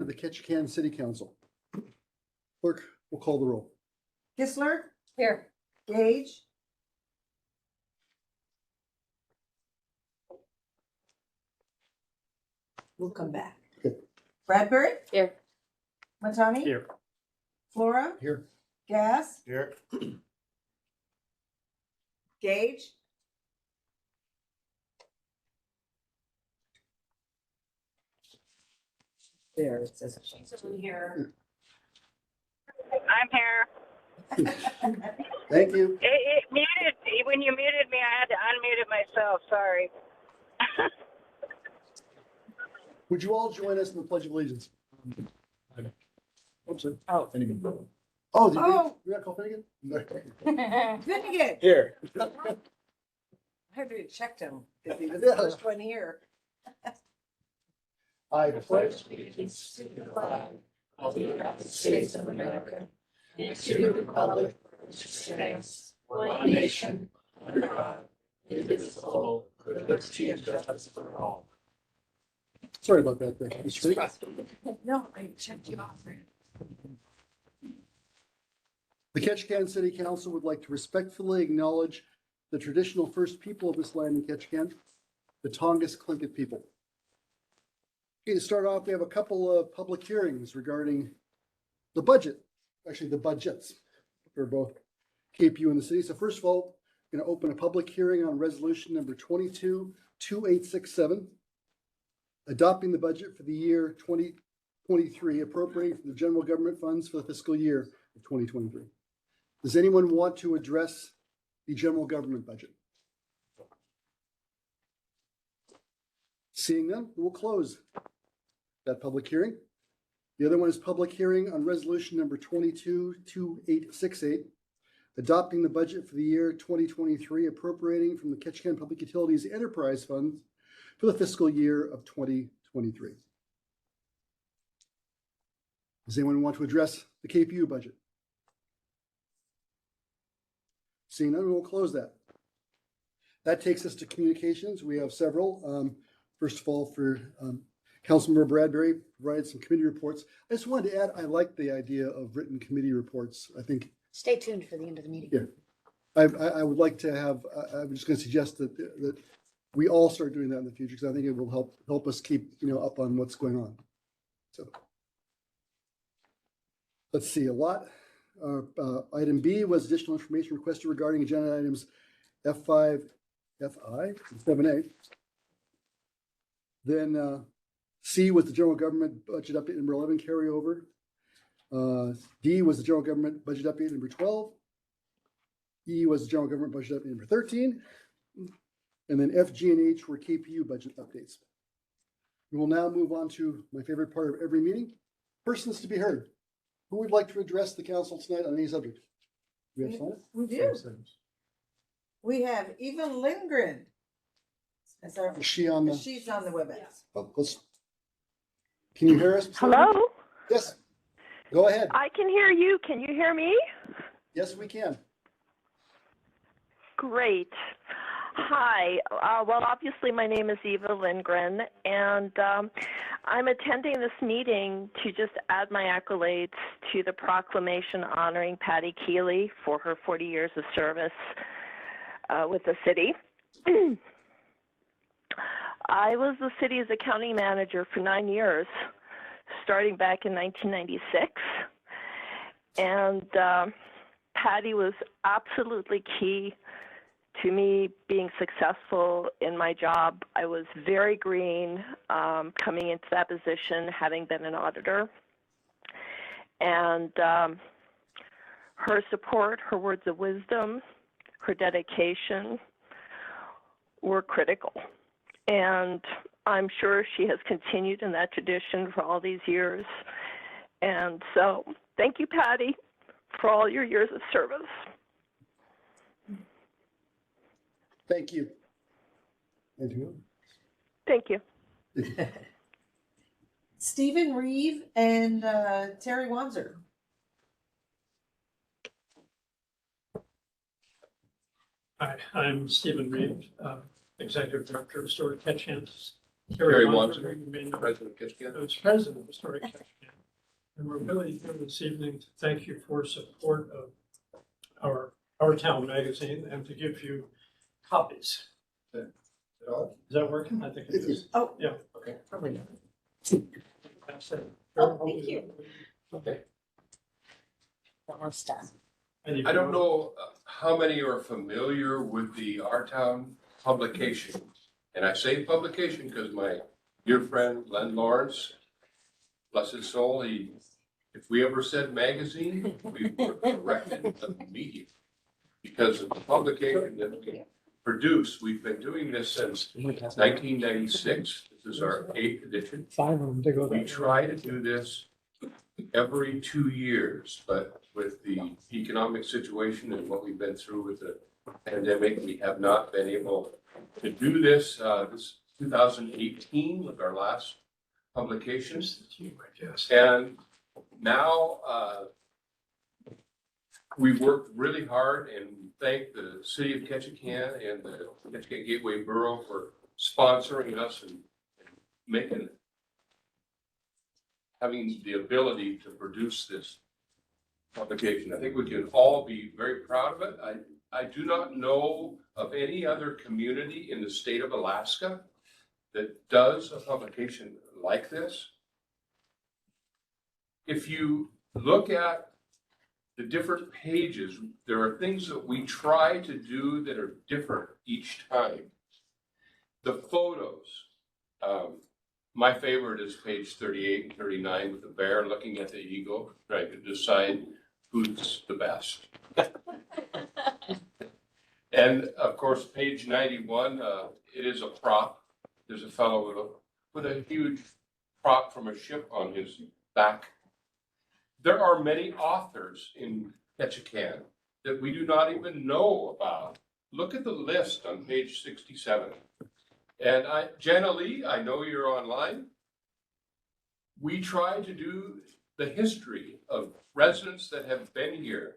of the Ketchikan City Council. Clerk will call the roll. Kistler, Here. Gage. We'll come back. Okay. Bradbury, Here. Matani. Here. Flora, Here. Gas, Here. Gage. There, it says. Here. I'm here. Thank you. It muted, when you muted me, I had to unmute it myself. Sorry. Would you all join us in the Pledge of Allegiance? Oops, sorry. Oh. Finnegan. Oh, did Oh. you got to call Finnegan? Finnegan. Here. I had to check him because he was Yeah. the first one here. I pledge allegiance to the flag of the United States of America and to the republic which stands one nation under God, indivisible, with liberty and justice for all. Sorry about that. Mr. Finnegan. No, I checked you off. The Ketchikan City Council would like to respectfully acknowledge the traditional first people of this land in Ketchikan, the Tongass Tlingit people. Okay, to start off, we have a couple of public hearings regarding the budget, actually the budgets for both KPU and the city. So first of all, I'm going to open a public hearing on resolution number 22-2867, adopting the budget for the year 2023, appropriating from the general government funds for the fiscal year of 2023. Does anyone want to address the general government budget? Seeing none, we'll close that public hearing. The other one is public hearing on resolution number 22-2868, adopting the budget for the year 2023, appropriating from the Ketchikan Public Utilities Enterprise Fund for the fiscal year of 2023. Does anyone want to address the KPU budget? Seeing none, we'll close that. That takes us to communications. We have several. First of all, for Councilmember Bradbury, provided some committee reports. I just wanted to add, I like the idea of written committee reports. I think. Stay tuned for the end of the meeting. Yeah. I would like to have, I'm just going to suggest that we all start doing that in the future, because I think it will help us keep, up on what's going on. So let's see, a lot. Item B was additional information requested regarding agenda items F5, FI, and 7A. Then C was the general government budget update number 11 carryover. D was the general government budget update number 12. E was the general government budget update number 13. And then F, G, and H were KPU budget updates. We will now move on to my favorite part of every meeting, persons to be heard. Who would like to address the council tonight on any subject? We have someone? We do. We have Eva Lindgren. Is She on the? She's on the WebEx. Oh, can you hear us? Hello? Yes. Go ahead. I can hear you. Can you hear me? Yes, we can. Great. Hi. Well, obviously, my name is Eva Lindgren, and I'm attending this meeting to just add my accolades to the proclamation honoring Patty Keeley for her 40 years of service with the city. I was the city's accounting manager for 9 years, starting back in 1996. And Patty was absolutely key to me being successful in my job. I was very green coming into that position, having been an auditor. And her support, her words of wisdom, her dedication were critical. And I'm sure she has continued in that tradition for all these years. And so thank you, Patty, for all your years of service. Thank you. And who? Thank you. Stephen Reeve and Terry Wanzer. Hi, I'm Stephen Reed, Executive Director of Storage Ketchikan Terry Watson, Watson, President of Kitchen. who's president of Historic Ketchikan. And we're really here this evening to thank you for support of our town magazine and to give you copies. Is that working? I think it is. Oh. Yeah. Okay. That's it. Oh, thank you. Okay. Almost done. I don't know how many are familiar with the Our Town publication. And I say publication because my dear friend Len Lawrence, bless his soul, if we ever said magazine, we were corrected immediately. Because of the publication that we produce, we've been doing this since 1996. This is our 8th edition. 5 of them to go. We try to do this every 2 years, but with the economic situation and what we've been through with the pandemic, we have not been able to do this. This 2018 was our last publication. And now we worked really hard and thank the city of Ketchikan and the Ketchikan Gateway Borough for sponsoring us and having the ability to produce this publication. I think we can all be very proud of it. I do not know of any other community in the state of Alaska that does a publication like this. If you look at the different pages, there are things that we try to do that are different each time. The photos, my favorite is page 38 and 39 with the bear looking at the eagle, trying to decide who's the best. And of course, page 91, it is a prop. There's a fellow with a huge prop from a ship on his back. There are many authors in Ketchikan that we do not even know about. Look at the list on page 67. And Jenna Lee, I know you're online. We try to do the history of residents that have been here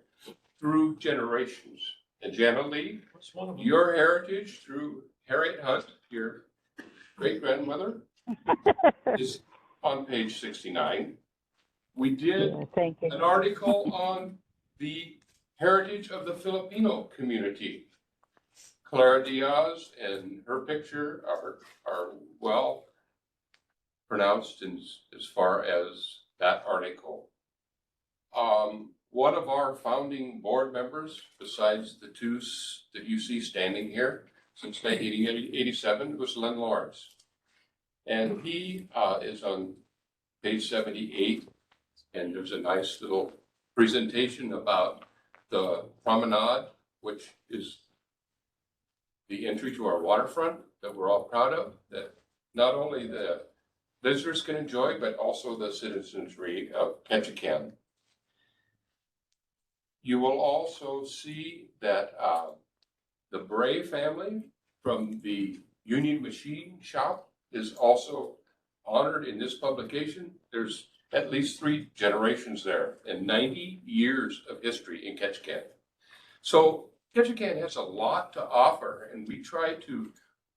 through generations. And Jenna Lee, your heritage through Harriet Hunt, your great-grandmother, is on page 69. We did an article on the heritage of the Filipino community. Clara Diaz and her picture are well pronounced as far as that article. One of our founding board members, besides the two that you see standing here since 1987, was Len Lawrence. And he is on page 78, and there's a nice little presentation about the promenade, which is the entry to our waterfront that we're all proud of, that not only the visitors can enjoy, but also the citizenry of Ketchikan. You will also see that the Bray family from the Union Machine Shop is also honored in this publication. There's at least 3 generations there and 90 years of history in Ketchikan. So Ketchikan has a lot to offer, and we try to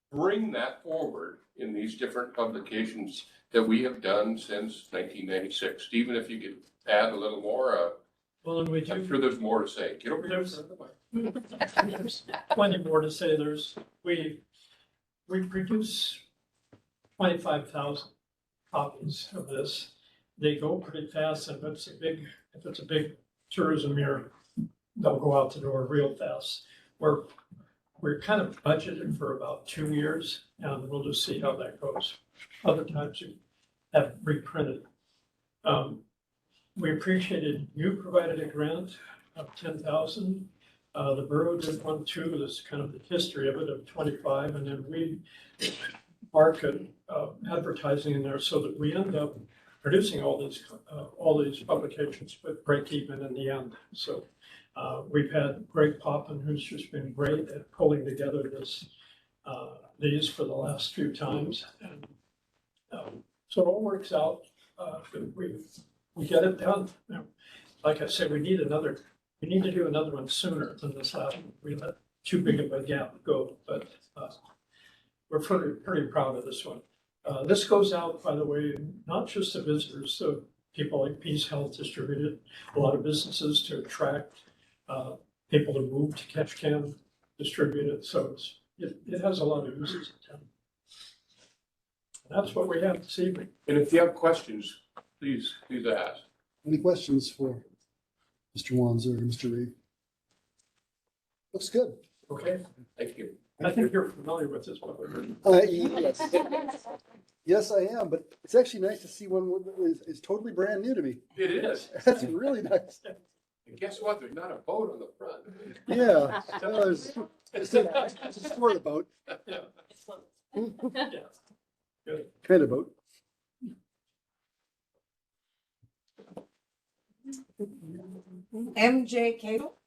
bring that forward in these different publications that we have done since 1996. Stephen, if you could add a little more, Well, and we I'm do, sure there's more to say. Get over here. there's plenty more to say. We produce 25,000 copies of this. They go pretty fast, and if it's a big tourism year, they'll go out the door real fast. We're kind of budgeted for about 2 years, and we'll just see how that goes. Other times you have reprinted. We appreciated you provided a grant of 10,000. The borough did one too. That's kind of the history of it, of 25, and then we market advertising in there so that we end up producing all these publications with break even in the end. So we've had Greg Poppin, who's just been great at pulling together these for the last few times, and so it all works out. We get it done. Like I said, we need to do another one sooner than this last one. We let too big of a gap go, but we're pretty proud of this one. This goes out, by the way, not just to visitors, so people like Peace Health distribute it, a lot of businesses to attract people to move to Ketchikan distribute it, so it has a lot of uses in town. That's what we have this evening. And if you have questions, please ask. Any questions for Mr. Wanzer or Mr. Reed? Looks good. Okay, Thank you. I think you're familiar with this one. Yes. Yes, I am, but it's actually nice to see one that is totally brand new to me. It is. That's really nice. And guess what? There's not a boat on the front. Yeah. Well, there's a sport boat, Yeah. Yeah. Good. kind of boat. MJ Cable.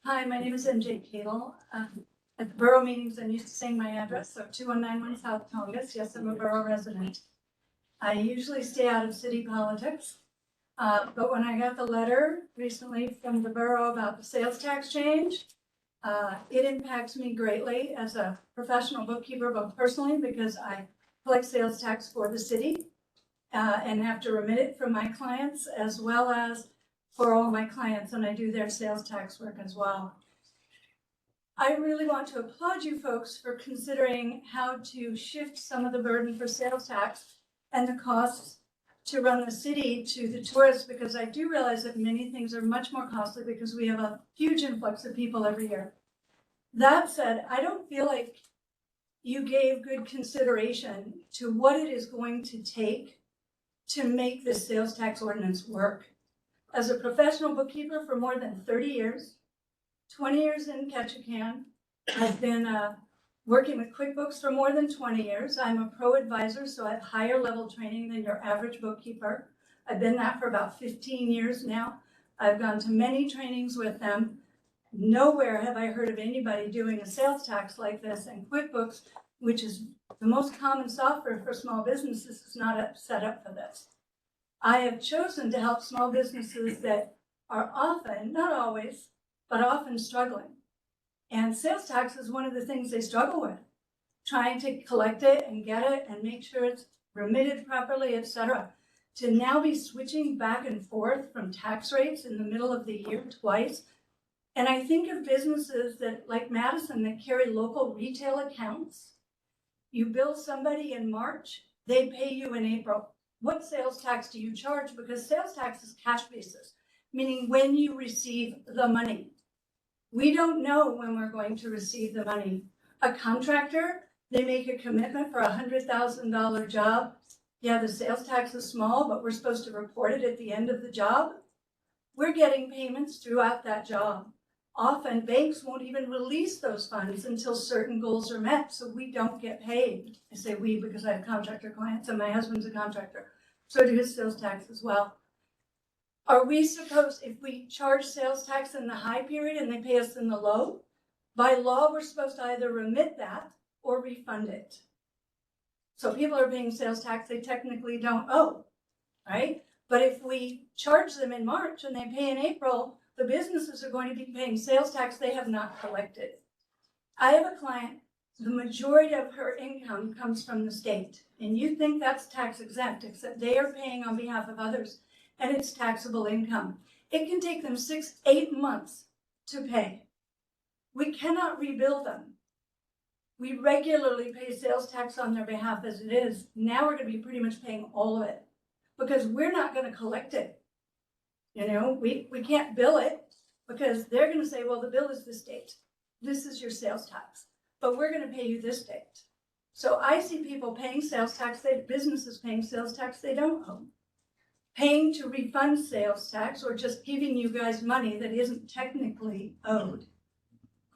Hi, my name is MJ Cable. At the borough meetings, I'm used to saying my address, so 2191 South Tongass. Yes, I'm a borough resident. I usually stay out of city politics, but when I got the letter recently from the borough about the sales tax change, it impacts me greatly as a professional bookkeeper, both personally because I collect sales tax for the city and have to remit it from my clients, as well as for all my clients, and I do their sales tax work as well. I really want to applaud you folks for considering how to shift some of the burden for sales tax and the costs to run the city to the tourists, because I do realize that many things are much more costly because we have a huge influx of people every year. That said, I don't feel like you gave good consideration to what it is going to take to make this sales tax ordinance work. As a professional bookkeeper for more than 30 years, 20 years in Ketchikan, I've been working with QuickBooks for more than 20 years. I'm a pro advisor, so I have higher level training than your average bookkeeper. I've been that for about 15 years now. I've gone to many trainings with them. Nowhere have I heard of anybody doing a sales tax like this, and QuickBooks, which is the most common software for small businesses, is not set up for this. I have chosen to help small businesses that are often, not always, but often struggling. And sales tax is one of the things they struggle with, trying to collect it and get it and make sure it's remitted properly, etc. To now be switching back and forth from tax rates in the middle of the year twice. And I think of businesses that, like Madison, that carry local retail accounts. You bill somebody in March, they pay you in April. What sales tax do you charge? Because sales tax is cash basis, meaning when you receive the money. We don't know when we're going to receive the money. A contractor, they make a commitment for a $100,000 job. Yeah, the sales tax is small, but we're supposed to report it at the end of the job. We're getting payments throughout that job. Often banks won't even release those funds until certain goals are met, so we don't get paid. I say we because I have contractor clients and my husband's a contractor, so do his sales tax as well. Are we supposed, if we charge sales tax in the high period and they pay us in the low, by law, we're supposed to either remit that or refund it. So people are paying sales tax they technically don't owe, right? But if we charge them in March and they pay in April, the businesses are going to be paying sales tax they have not collected. I have a client, the majority of her income comes from the state, and you think that's tax exempt, except they are paying on behalf of others, and it's taxable income. It can take them 6-8 months to pay. We cannot rebill them. We regularly pay sales tax on their behalf as it is. Now we're going to be pretty much paying all of it because we're not going to collect it. You know, we can't bill it because they're going to say, well, the bill is this date. This is your sales tax, but we're going to pay you this date. So I see people paying sales tax, businesses paying sales tax they don't owe, paying to refund sales tax or just giving you guys money that isn't technically owed.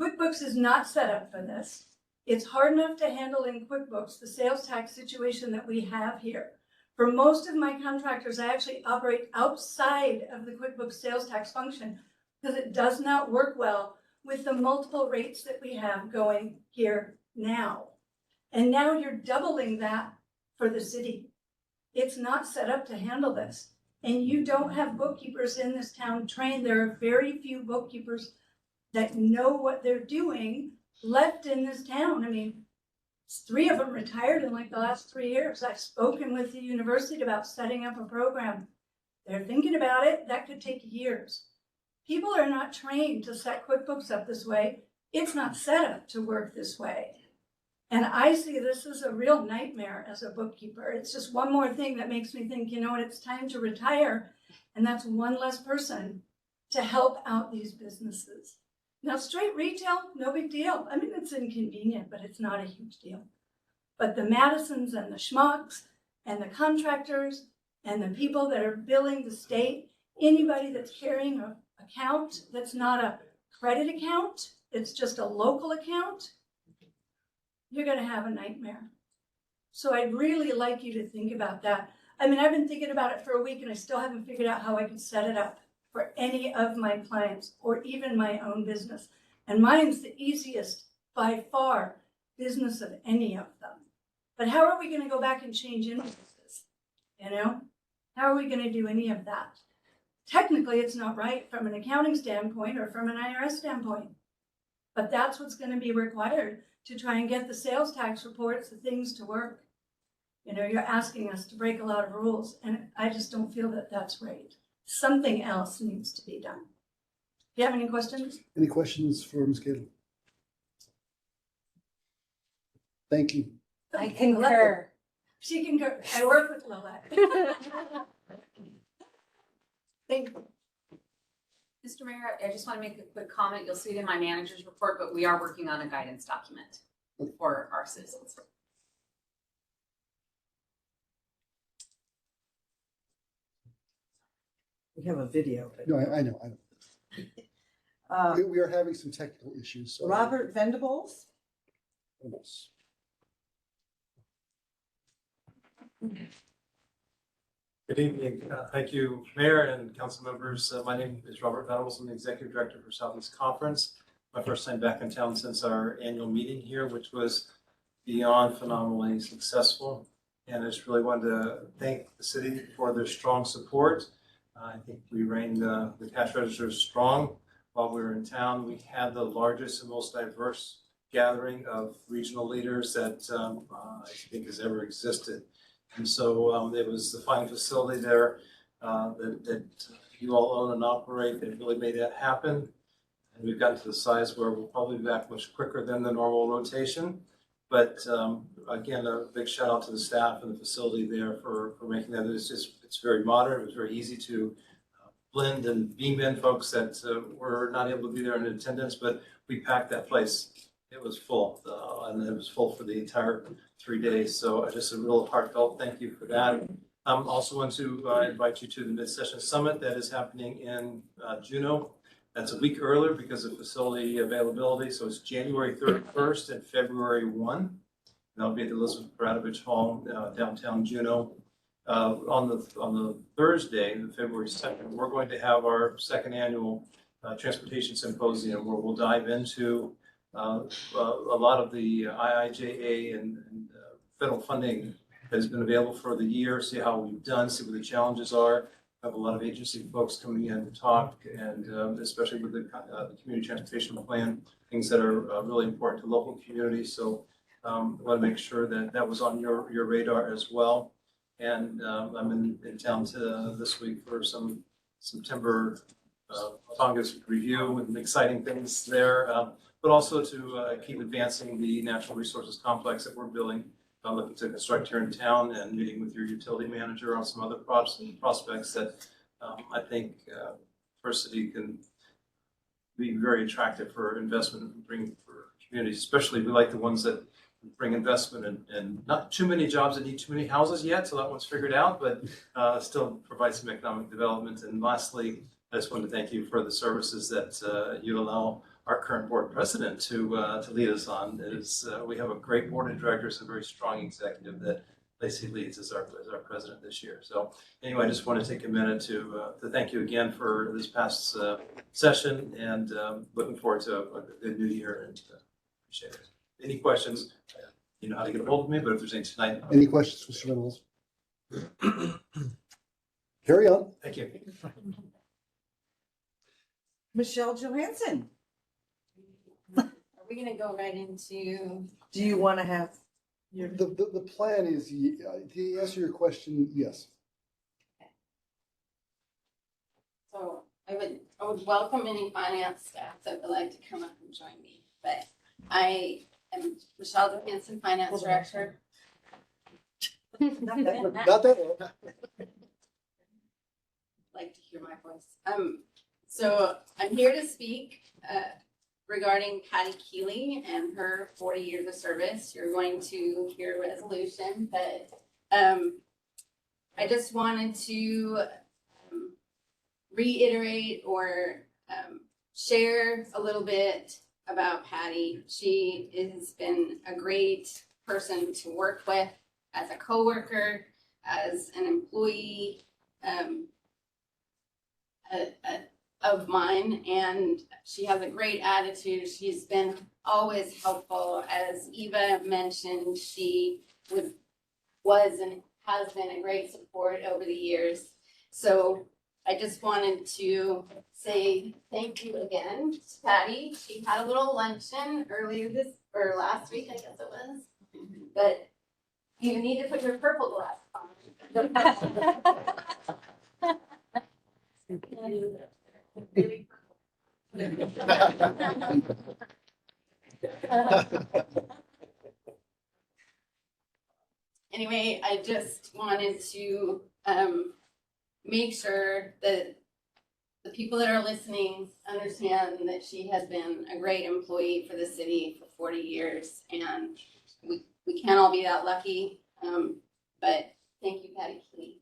QuickBooks is not set up for this. It's hard enough to handle in QuickBooks the sales tax situation that we have here. For most of my contractors, I actually operate outside of the QuickBooks sales tax function because it does not work well with the multiple rates that we have going here now. And now you're doubling that for the city. It's not set up to handle this. And you don't have bookkeepers in this town trained. There are very few bookkeepers that know what they're doing left in this town. I mean, 3 of them retired in like the last 3 years. I've spoken with the university about setting up a program. They're thinking about it. That could take years. People are not trained to set QuickBooks up this way. It's not set up to work this way. And I see this as a real nightmare as a bookkeeper. It's just one more thing that makes me think, you know what, it's time to retire. And that's one less person to help out these businesses. Now, straight retail, no big deal. I mean, it's inconvenient, but it's not a huge deal. But the Madisons and the Schmucks and the contractors and the people that are billing the state, anybody that's carrying an account that's not a credit account, it's just a local account, you're going to have a nightmare. So I'd really like you to think about that. I mean, I've been thinking about it for a week and I still haven't figured out how I could set it up for any of my clients or even my own business. And mine's the easiest by far business of any of them. But how are we going to go back and change invoices? You know, how are we going to do any of that? Technically, it's not right from an accounting standpoint or from an IRS standpoint. But that's what's going to be required to try and get the sales tax reports, the things to work. You know, you're asking us to break a lot of rules, and I just don't feel that that's right. Something else needs to be done. Do you have any questions? Any questions for Ms. Cagle? Thank you. I concur. She concur. I work with Lilette. Thank you. Mr. Mayor, I just want to make a quick comment. You'll see it in my manager's report, but we are working on a guidance document for our citizens. We have a video. No, I know. We are having some technical issues. So Robert Vendables. Almost. Good evening. Thank you, Mayor and council members. My name is Robert Venables. I'm the Executive Director for Southeast Conference. My first time back in town since our annual meeting here, which was beyond phenomenally successful. And I just really wanted to thank the city for their strong support. I think we ran the cash registers strong while we were in town. We had the largest and most diverse gathering of regional leaders that I think has ever existed. And so it was the fine facility there that you all own and operate that really made that happen. And we've gotten to the size where we'll probably be back much quicker than the normal rotation. But again, a big shout out to the staff and the facility there for making that. It's very modern. It was very easy to blend and beam in folks that were not able to be there in attendance, but we packed that place. It was full, and it was full for the entire 3 days. So just a real heartfelt thank you for that. Also want to invite you to the Mid-Session Summit that is happening in Juneau. That's a week earlier because of facility availability. So it's January 31st and February 1. That'll be at the Elizabeth Bradovich Hall, downtown Juneau. On the Thursday, February 2nd, we're going to have our second annual Transportation Symposium where we'll dive into a lot of the IIJA and federal funding that has been available for the year, see how we've done, see what the challenges are. Have a lot of agency folks coming in to talk, and especially with the community transportation plan, things that are really important to local communities. So I want to make sure that that was on your radar as well. And I'm in town this week for some September Congress review and exciting things there, but also to keep advancing the natural resources complex that we're building. I'm looking to construct here in town and meeting with your utility manager on some other prospects that I think First City can be very attractive for investment and bring for communities, especially we like the ones that bring investment and not too many jobs that need too many houses yet, so that one's figured out, but still provide some economic development. And lastly, I just want to thank you for the services that you allow our current board president to lead us on. We have a great board of directors and a very strong executive that Lacey leads as our president this year. So anyway, I just want to take a minute to thank you again for this past session, and looking forward to a good new year, and appreciate it. Any questions? You know how to get a hold of me, but if there's any tonight. Any questions, Mr. Reynolds? Carry on. Thank you. Michelle Johansson. we're gonna go right into, Do you want to have your, The plan is, to answer your question, yes. so I would welcome any finance staff that would like to come up and join me. But I am Michelle Johansson, Finance Director. Not that. Like to hear my voice. So I'm here to speak regarding Patty Keeley and her 40 years of service. You're going to hear a resolution, but I just wanted to reiterate or share a little bit about Patty. She has been a great person to work with as a coworker, as an employee of mine, and she has a great attitude. She's been always helpful. As Eva mentioned, she was and has been a great support over the years. So I just wanted to say thank you again to Patty. She had a little luncheon last week, I guess it was. But you need to put your purple glass on. Anyway, I just wanted to make sure that the people that are listening understand that she has been a great employee for the city for 40 years, and we can't all be that lucky. But thank you, Patty Keeley.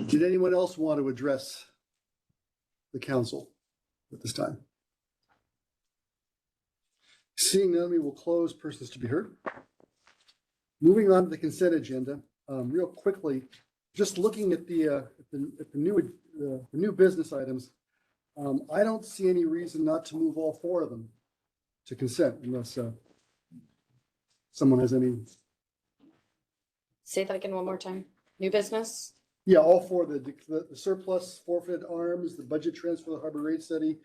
Did anyone else want to address the council at this time? Seeing none, we will close persons to be heard. Moving on to the consent agenda, real quickly, just looking at the new business items, I don't see any reason not to move all four of them to consent unless someone has any. Say that again one more time. New business? Yeah, all four, the surplus forfeited arms, the budget transfer, the harbor rate study,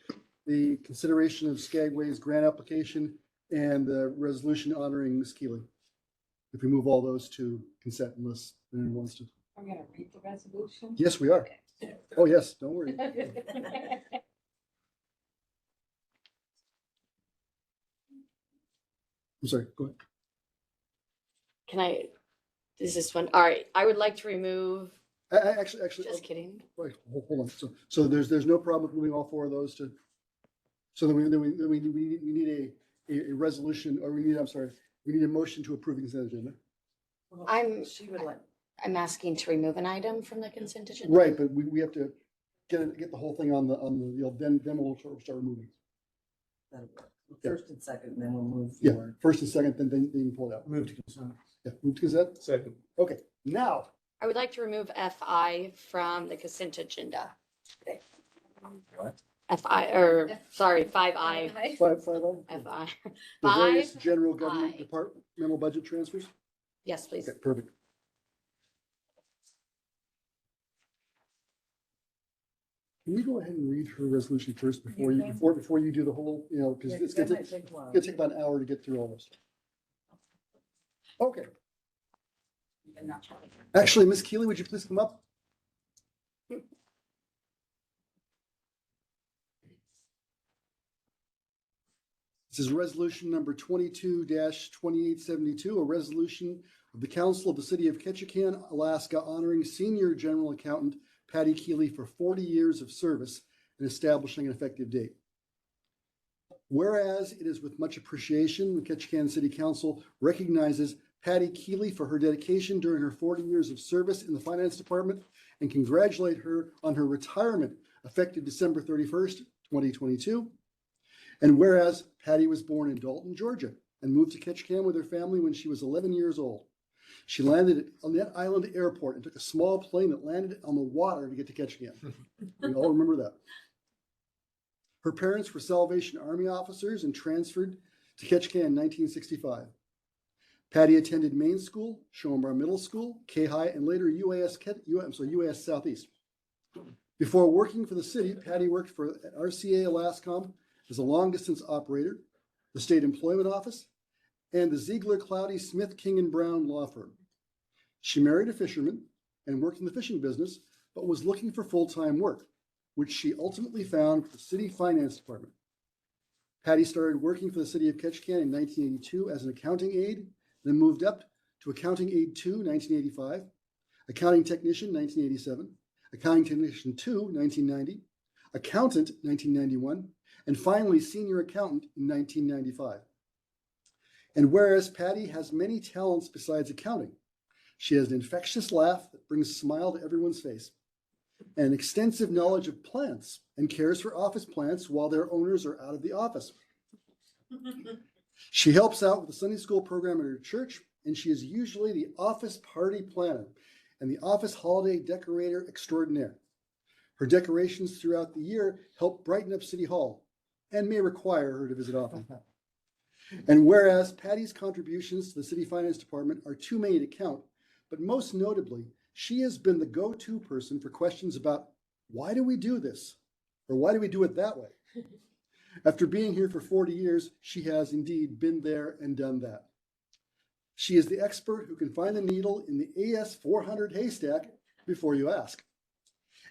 the consideration of Skagway's grant application, and the resolution honoring Ms. Keeley. If we move all those to consent unless anyone wants to. I'm gonna read the resolution. Yes, we are. Oh, yes, don't worry. I'm sorry, go ahead. Can I, is this one? All right, I would like to remove, Actually, just kidding. wait, hold on. So there's no problem with moving all four of those to, so then we need a resolution, or we need a motion to approve the consent agenda. she would like, I'm asking to remove an item from the consent agenda. Right, but we have to get the whole thing on the, then we'll start moving. that'll work. Yeah. First and second, and then we'll move Yeah, forward. first and second, then you pull it out. Move to consent. Yeah, move to consent? Second. Okay, now, I would like to remove FI from the consent agenda. What? FI, or, sorry, 5I. five, FI. the various 5, general government I. departmental budget transfers? yes, please. Okay, perfect. Can you go ahead and read her resolution first before you do the whole, because it's That gonna might take a while. take about an hour to get through all this. Okay, actually, Ms. Keeley, would you please come up? This is resolution number 22-2872, a resolution of the Council of the City of Ketchikan, Alaska, honoring Senior General Accountant Patty Keeley for 40 years of service and establishing an effective date. Whereas it is with much appreciation, the Ketchikan City Council recognizes Patty Keeley for her dedication during her 40 years of service in the Finance Department and congratulate her on her retirement effective December 31st, 2022. And whereas Patty was born in Dalton, Georgia, and moved to Ketchikan with her family when she was 11 years old. She landed at Annette Island Airport and took a small plane that landed on the water to get to Ketchikan. We all remember that. Her parents were Salvation Army officers and transferred to Ketchikan in 1965. Patty attended Main School, Schoenbrough Middle School, K-High, and later UAS Southeast. Before working for the city, Patty worked for RCA Alascom as a long-distance operator, the State Employment Office, and the Ziegler, Cloudy, Smith, King, and Brown law firm. She married a fisherman and worked in the fishing business, but was looking for full-time work, which she ultimately found with the city finance department. Patty started working for the city of Ketchikan in 1982 as an accounting aide, then moved up to accounting aide 2, 1985, accounting technician, 1987, accounting technician 2, 1990, accountant, 1991, and finally senior accountant in 1995. And whereas Patty has many talents besides accounting, she has an infectious laugh that brings a smile to everyone's face, and an extensive knowledge of plants and cares for office plants while their owners are out of the office. She helps out with the Sunday school program at her church, and she is usually the office party planner and the office holiday decorator extraordinaire. Her decorations throughout the year help brighten up City Hall and may require her to visit often. And whereas Patty's contributions to the city finance department are too many to count, but most notably, she has been the go-to person for questions about why do we do this? Or why do we do it that way? After being here for 40 years, she has indeed been there and done that. She is the expert who can find the needle in the AS400 haystack before you ask.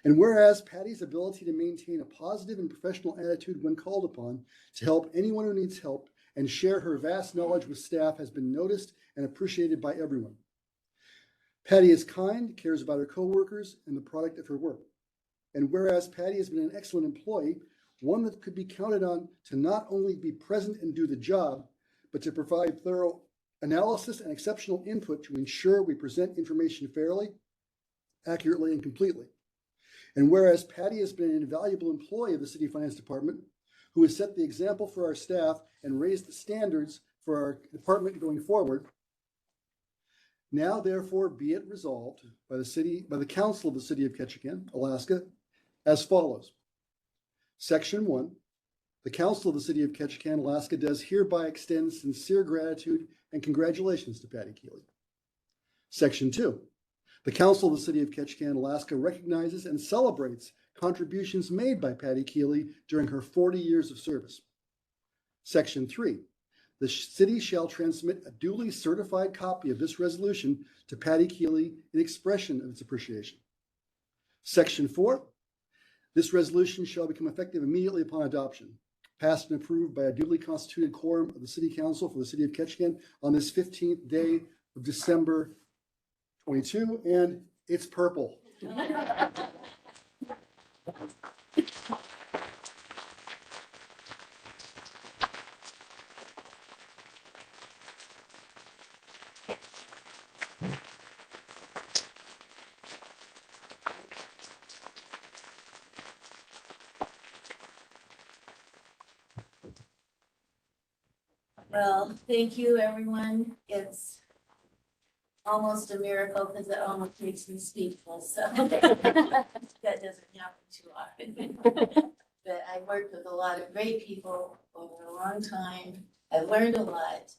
And whereas Patty's ability to maintain a positive and professional attitude when called upon to help anyone who needs help and share her vast knowledge with staff has been noticed and appreciated by everyone. Patty is kind, cares about her coworkers and the product of her work. And whereas Patty has been an excellent employee, one that could be counted on to not only be present and do the job, but to provide thorough analysis and exceptional input to ensure we present information fairly, accurately, and completely. And whereas Patty has been an invaluable employee of the City Finance Department, who has set the example for our staff and raised the standards for our department going forward, now therefore be it resolved by the Council of the City of Ketchikan, Alaska, as follows. Section 1, the Council of the City of Ketchikan, Alaska does hereby extend sincere gratitude and congratulations to Patty Keeley. Section 2, the Council of the City of Ketchikan, Alaska recognizes and celebrates contributions made by Patty Keeley during her 40 years of service. Section 3, the city shall transmit a duly certified copy of this resolution to Patty Keeley in expression of its appreciation. Section 4, this resolution shall become effective immediately upon adoption, passed and approved by a duly constituted quorum of the City Council for the City of Ketchikan on this 15th day of December 22, and it's purple. Well, thank you, everyone. It's almost a miracle because it almost makes me speechless. So that doesn't happen too often. But I worked with a lot of great people over a long time. I've learned a lot,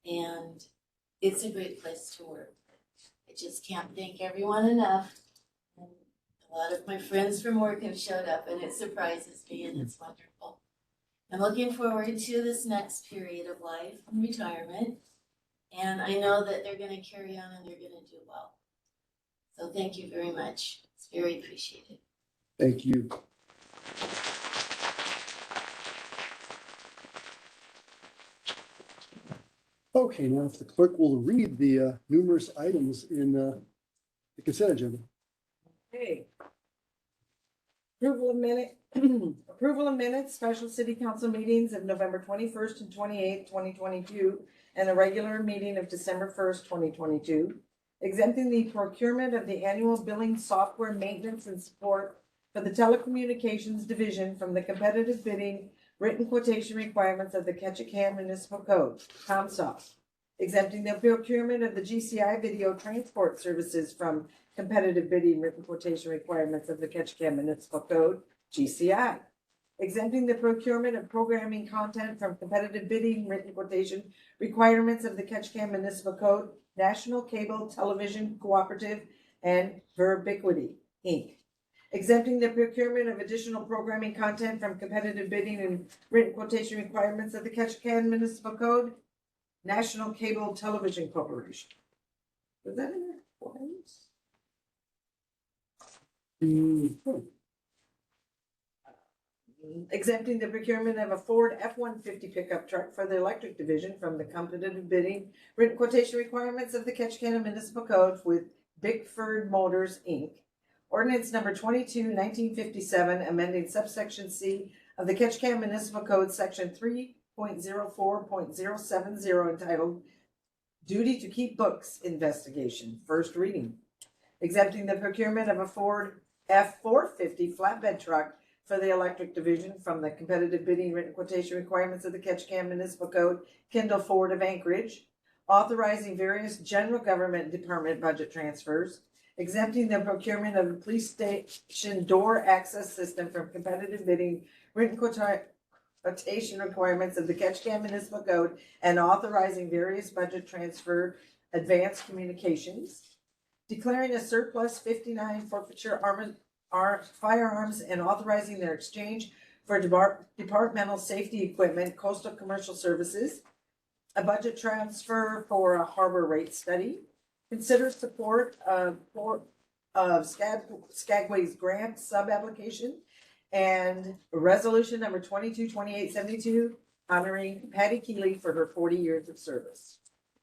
and it's a great place to work. I just can't thank everyone enough. And a lot of my friends from work have showed up, and it surprises me, and it's wonderful. I'm looking forward to this next period of life and retirement. And I know that they're going to carry on and they're going to do well. So thank you very much. It's very appreciated. Thank you. Okay, now if the clerk will read the numerous items in the consent agenda. Okay. Approval of minutes, special city council meetings of November 21st and 28th, 2022, and the regular meeting of December 1st, 2022. Exempting the procurement of the annual billing software maintenance and support for the telecommunications division from the competitive bidding written quotation requirements of the Ketchikan Municipal Code, ComSoft. Exempting the procurement of the GCI video transport services from competitive bidding written quotation requirements of the Ketchikan Municipal Code, GCI. exempting the procurement of programming content from competitive bidding, written quotation requirements of the Ketchikan Municipal Code, National Cable Television Cooperative, and Verbiquity, Inc. Exempting the procurement of additional programming content from competitive bidding and written quotation requirements of the Ketchikan Municipal Code, National Cable Television Corporation. Was that in there? Exempting the procurement of a Ford F-150 pickup truck for the electric division from the competitive bidding written quotation requirements of the Ketchikan Municipal Code with Bickford Motors, Inc. Ordinance number 22, 1957, amending subsection C of the Ketchikan Municipal Code, section 3.04.070, entitled Duty to Keep Books Investigation, first reading. Exempting the procurement of a Ford F-450 flatbed truck for the electric division from the competitive bidding written quotation requirements of the Ketchikan Municipal Code, Kendall Ford of Anchorage. Authorizing various general government department budget transfers. Exempting the procurement of the police station door access system from competitive bidding written quotation requirements of the Ketchikan Municipal Code, and authorizing various budget transfer advanced communications. Declaring a surplus 59 forfeiture firearms and authorizing their exchange for departmental safety equipment, coastal commercial services. A budget transfer for a harbor rate study. Consider support of Skagway's grant sub-application, and resolution number 222872 honoring Patty Keeley for her 40 years of service.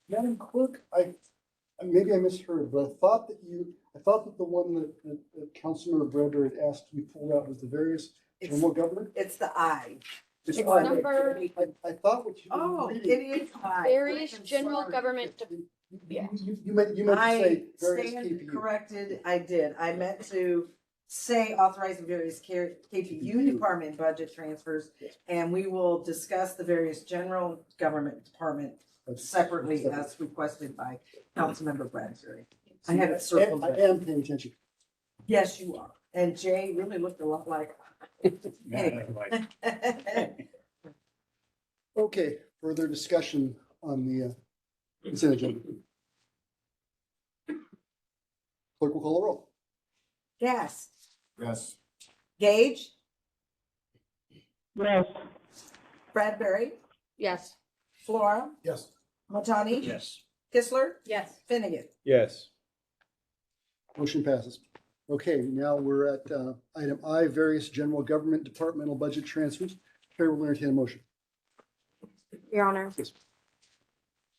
Madam Clerk, maybe I misheard, but I thought that the one that Councilmember Brenner had asked to be pulled out was the various general government. It's the I. It's It's I- number- I thought what you. Oh, were it reading- is I. Various I'm general sorry. government, You meant to I say various stand KPU. corrected, I did. I meant to say authorizing various KPU department budget transfers, Yes. and we will discuss the various general government department separately as requested by Councilmember Bradbury. I have it circled. I am paying attention. Yes, you are. And Jay really looked a lot like. Anyway. Okay, further discussion on the consent agenda. Clerk will call the roll. Gas, Yes. Gage, Yes. Bradbury, yes. Flora, Yes. Matani. Yes. Kistler, Yes. Finnegan. Yes. Motion passes. Okay, now we're at item I, various general government departmental budget transfers. Chair will entertain a motion. Your Honor. Yes.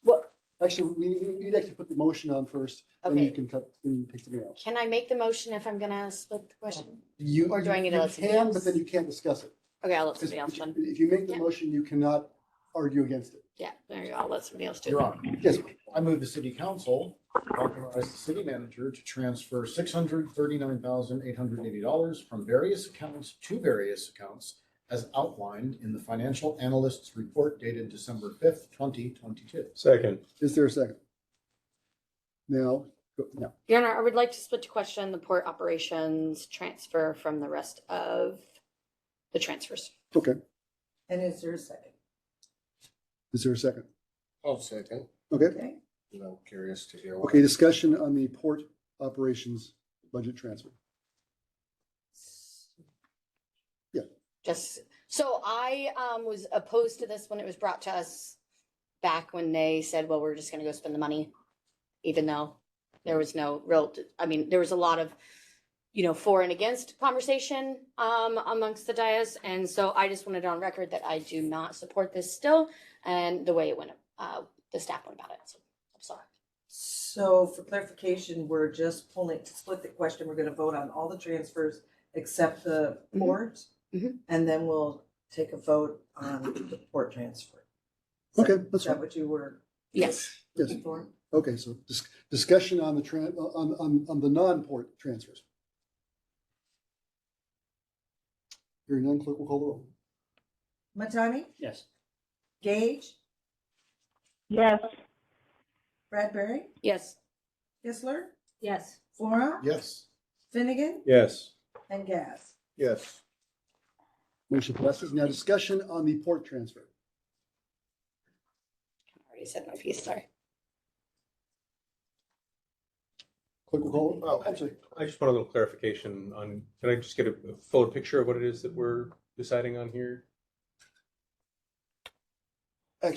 What, Actually, we need to actually put the motion on first, then you Okay. can cut, then you pick something else. can I make the motion if I'm gonna split the question? You, Or do I need to you let somebody can, else? but then you can't discuss it. Okay, I'll let Because somebody else run. if you make the Yeah. motion, you cannot argue against it. Yeah, there you go. I'll let somebody else do Your it. Honor, Yes, I move the city council authorize the city manager to transfer $639,880 from various accounts to various accounts as outlined in the financial analyst's report dated December 5th, 2022. Second. is there a second? Now, now, Your Honor, I would like to split to question the port operations transfer from the rest of the transfers. okay, And is there a second? is there a second? I'll second. Okay, Okay. I'm curious to hear. okay, discussion on the port operations budget transfer. Just, so I was opposed to this when it was brought to us back when they said, well, we're just gonna go spend the money. Even though there was no real, I mean, there was a lot of, for and against conversation amongst the dais. And so I just wanted on record that I do not support this still and the way it went, the staff went about it. So I'm sorry. So for clarification, we're just pulling, to split the question, we're gonna vote on all the transfers except the Mhm. port. Mhm. And then we'll take a vote on the port transfer. Okay, that's Is that fine. what you were Yes. Yes, looking for? okay, so discussion on the on the non-port transfers. Hearing none, clerk will call the roll. Matani, Yes. Gage, Yes. Bradbury, Yes. Kistler, Yes. Flora, Yes. Finnegan, Yes. and Gas. Yes. Motion passes. Now discussion on the port transfer. I already said my piece, sorry. Clerk will call. Oh, Actually, I just want a little clarification on, can I just get a fuller picture of what it is that we're deciding on here? yeah.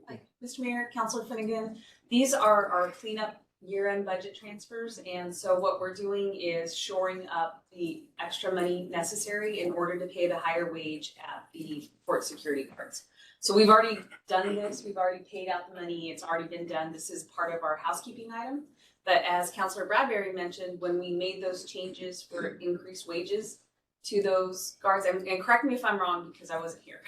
Hi, Mr. Mayor, Councilor Finnegan, these are our cleanup year-end budget transfers. And so what we're doing is shoring up the extra money necessary in order to pay the higher wage at the port security guards. So we've already done this, we've already paid out the money, it's already been done. This is part of our housekeeping item. But as Councilor Bradbury mentioned, when we made those changes for increased wages to those guards, and correct me if I'm wrong because I wasn't here.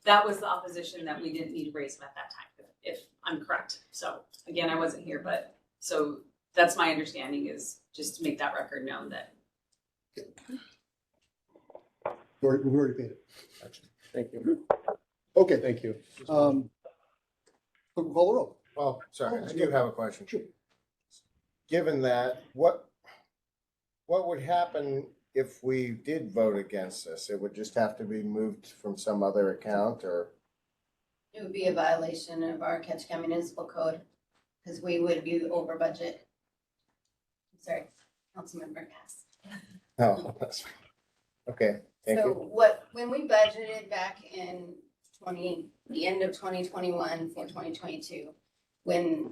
That was the opposition that we didn't need to raise them at that time, if I'm correct. So again, I wasn't here, but so that's my understanding, is just to make that record known that. We already paid it. Thank you. Okay. Thank you. Clerk will call the roll. Well, sorry, I do have a question. Sure. Given that, what would happen if we did vote against this? It would just have to be moved from some other account, or? It would be a violation of our Ketchikan Municipal Code, because we would be over budget. Sorry, Councilmember Cass. Oh, that's fine. Okay, thank So you. when we budgeted back in the end of 2021 for 2022, when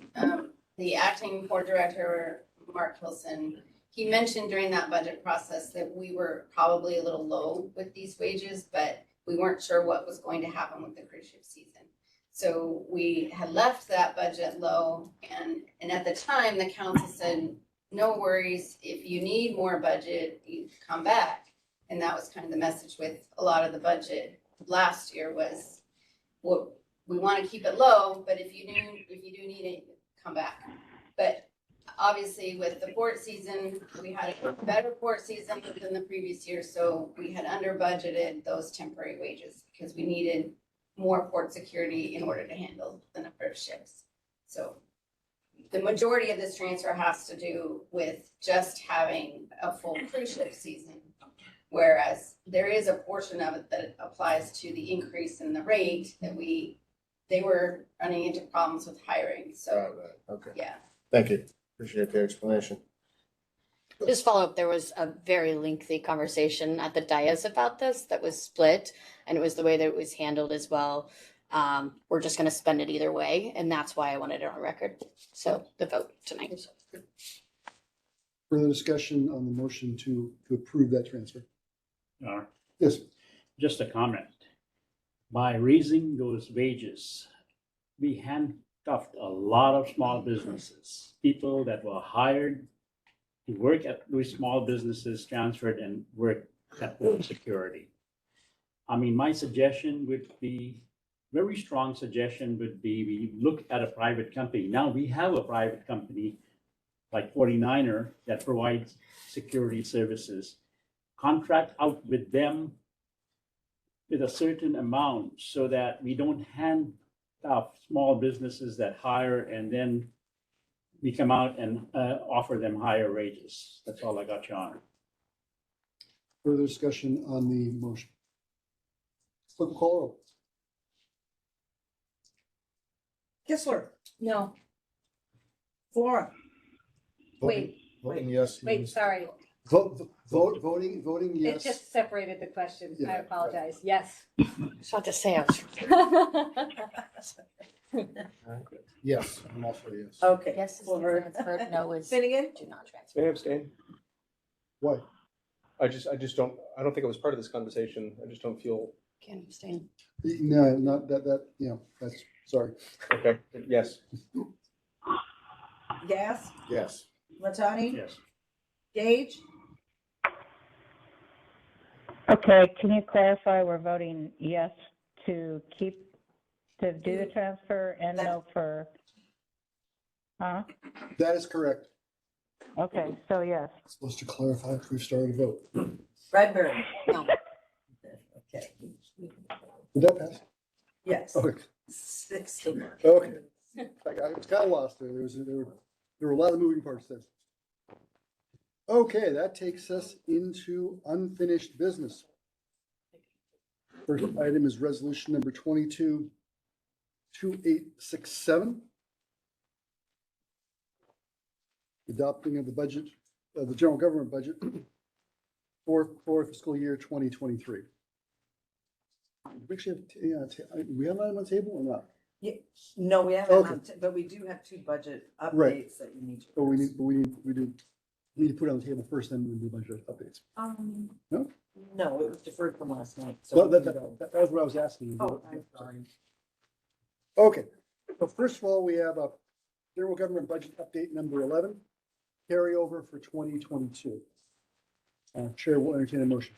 the acting port director, Mark Wilson, he mentioned during that budget process that we were probably a little low with these wages, but we weren't sure what was going to happen with the cruise ship season. So we had left that budget low, and at the time, the council said, no worries, if you need more budget, you come back. And that was kind of the message with a lot of the budget last year was, well, we want to keep it low, but if you do need it, come back. But obviously with the port season, we had a better port season than the previous year. So we had under budgeted those temporary wages because we needed more port security in order to handle the number of ships. So the majority of this transfer has to do with just having a full cruise ship season. Whereas there is a portion of it that applies to the increase in the rate that they were running into problems with hiring. So, Okay, yeah. thank you. Appreciate the explanation. Just follow up, there was a very lengthy conversation at the dais about this that was split, and it was the way that it was handled as well. We're just gonna spend it either way, and that's why I wanted it on record. So the vote tonight. Further discussion on the motion to approve that transfer. Yes. Just a comment. By raising those wages, we handcuffed a lot of small businesses. People that were hired to work at those small businesses transferred and worked at port security. I mean, my suggestion would be, very strong suggestion would be, we look at a private company. Now we have a private company like 49er that provides security services. Contract out with them with a certain amount so that we don't handcuff small businesses that hire and then we come out and offer them higher wages. That's all I got, Your Honor. Further discussion on the motion. Clerk will call the roll. Kissler, No, Flora, wait, Voting yes. wait, sorry. Voting It yes. just separated the question. I Yeah. apologize. Yes. I was about to say, I was Yes, I'm also yes. okay. yes, is Flora. transferred, no is Finnegan, do not transfer. May I abstain? Why? I don't think I was part of this conversation. I just don't feel, Can't abstain. No, not that, that's, sorry. okay, yes. Gas, Yes. Latani, Yes. Gage, Okay, can you clarify, we're voting yes to do the transfer and no for, huh? That is correct. Okay, so yes. Supposed to clarify if we've started a vote. Bradbury. No. Okay, Did that pass? yes. Okay. 6-1. Okay. I was kind of lost there. There were a lot of moving parts there. Okay, that takes us into unfinished business. First item is resolution number 222867. Adopting of the budget, the general government budget for fiscal year 2023. We actually have, we have that on the table or not? Yeah, no, we haven't, Okay. but we do have 2 budget Right. updates that you need to. But we need to put it on the table first, then we do budget updates. No? No, it was deferred from last night. Well, So that was what I was asking. Oh, I'm sorry. Okay, so first of all, we have a general government budget update number 11, carryover for 2022. Chair will entertain a motion.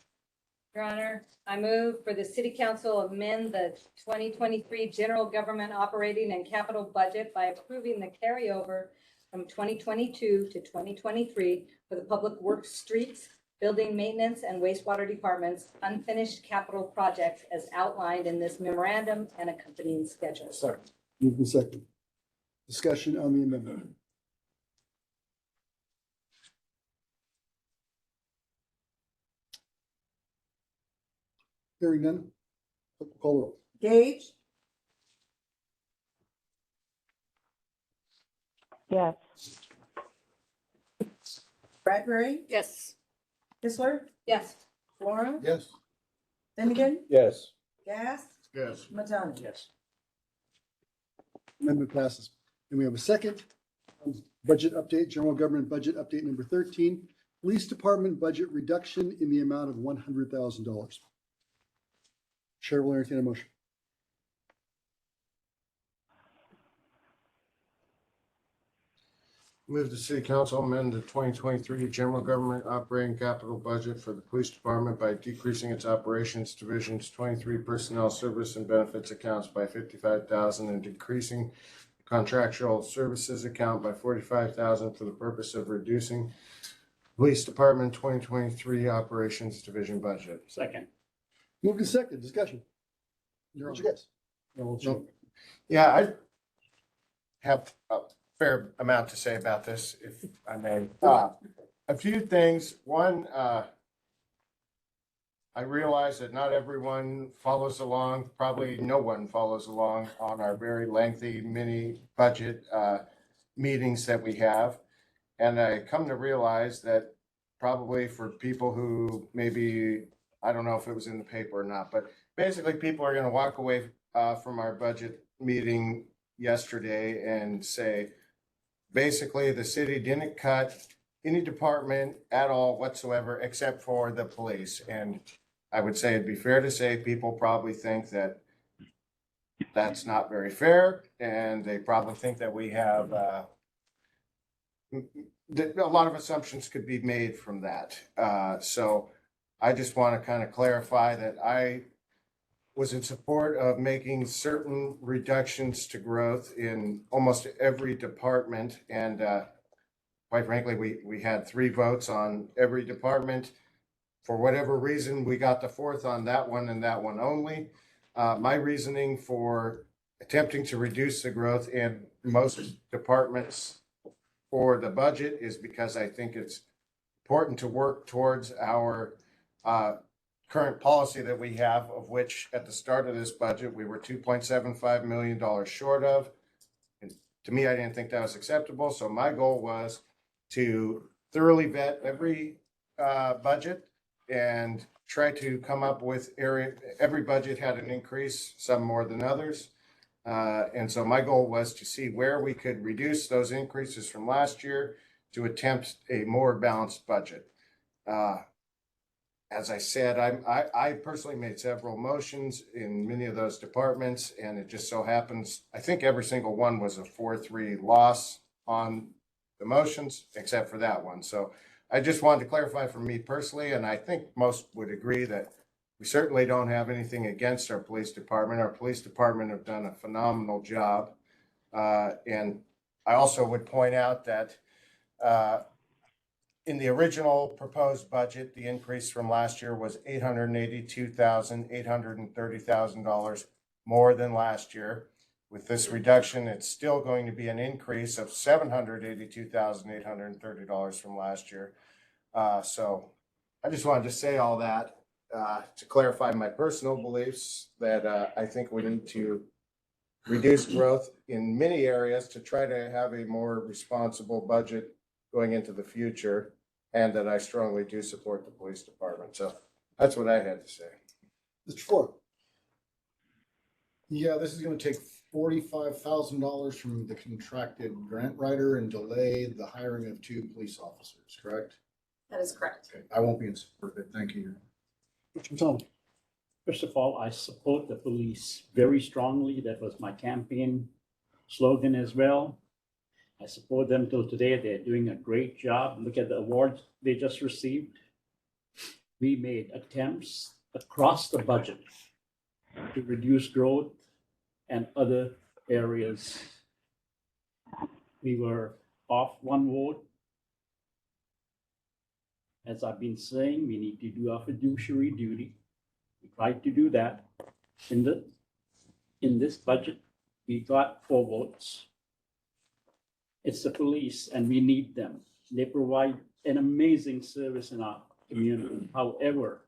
Your Honor, I move for the city council amend the 2023 general government operating and capital budget by approving the carryover from 2022 to 2023 for the public works, streets, building maintenance, and wastewater departments unfinished capital projects as outlined in this memorandum and accompanying schedule. Second. Move the second. Discussion on the amendment. Hearing none. Call roll. Gage, Yes. Bradbury, Yes. Kistler, Yes. Flora, Yes. Finnegan, Yes. Gas, Yes. Matani. Yes. Amendment passes. And we have a second budget update, general government budget update number 13, police department budget reduction in the amount of $100,000. Chair will entertain a motion. Move the city council amend the 2023 general government operating capital budget for the police department by decreasing its operations division's 23 personnel service and benefits accounts by $55,000 and decreasing contractual services account by $45,000 for the purpose of reducing police department 2023 operations division budget. Second. Move to second, discussion. Your guess. No. Yeah, I have a fair amount to say about this, if I may. A few things. One, I realize that not everyone follows along, probably no one follows along on our very lengthy mini budget meetings that we have. And I come to realize that probably for people who maybe, I don't know if it was in the paper or not, but basically people are going to walk away from our budget meeting yesterday and say, basically the city didn't cut any department at all whatsoever except for the police. And I would say it'd be fair to say people probably think that that's not very fair, and they probably think that we have a lot of assumptions could be made from that. So I just want to kind of clarify that I was in support of making certain reductions to growth in almost every department. And quite frankly, we had 3 votes on every department. For whatever reason, we got the 4th on that one and that one only. My reasoning for attempting to reduce the growth in most departments for the budget is because I think it's important to work towards our current policy that we have, of which at the start of this budget, we were $2.75 million short of. And to me, I didn't think that was acceptable. So my goal was to thoroughly vet every budget and try to come up with every budget had an increase, some more than others. And so my goal was to see where we could reduce those increases from last year to attempt a more balanced budget. As I said, I personally made several motions in many of those departments, and it just so happens, I think every single one was a 4-3 loss on the motions, except for that one. So I just wanted to clarify for me personally, and I think most would agree that we certainly don't have anything against our police department. Our police department have done a phenomenal job. And I also would point out that in the original proposed budget, the increase from last year was $830,000 more than last year. With this reduction, it's still going to be an increase of $782,830 from last year. So I just wanted to say all that to clarify my personal beliefs that I think we need to reduce growth in many areas to try to have a more responsible budget going into the future, and that I strongly do support the police department. So that's what I had to say. Mr. Ford. Yeah, this is gonna take $45,000 from the contracted grant writer and delay the hiring of 2 police officers, correct? That is correct. Okay, I won't be in support of it. Thank you. Mr. McDonald. First of all, I support the police very strongly. That was my campaign slogan as well. I support them till today. They're doing a great job. Look at the awards they just received. We made attempts across the budget to reduce growth and other areas. We were off 1 vote. As I've been saying, we need to do our fiduciary duty. We tried to do that. In this budget, we got 4 votes. It's the police, and we need them. They provide an amazing service in our community. However,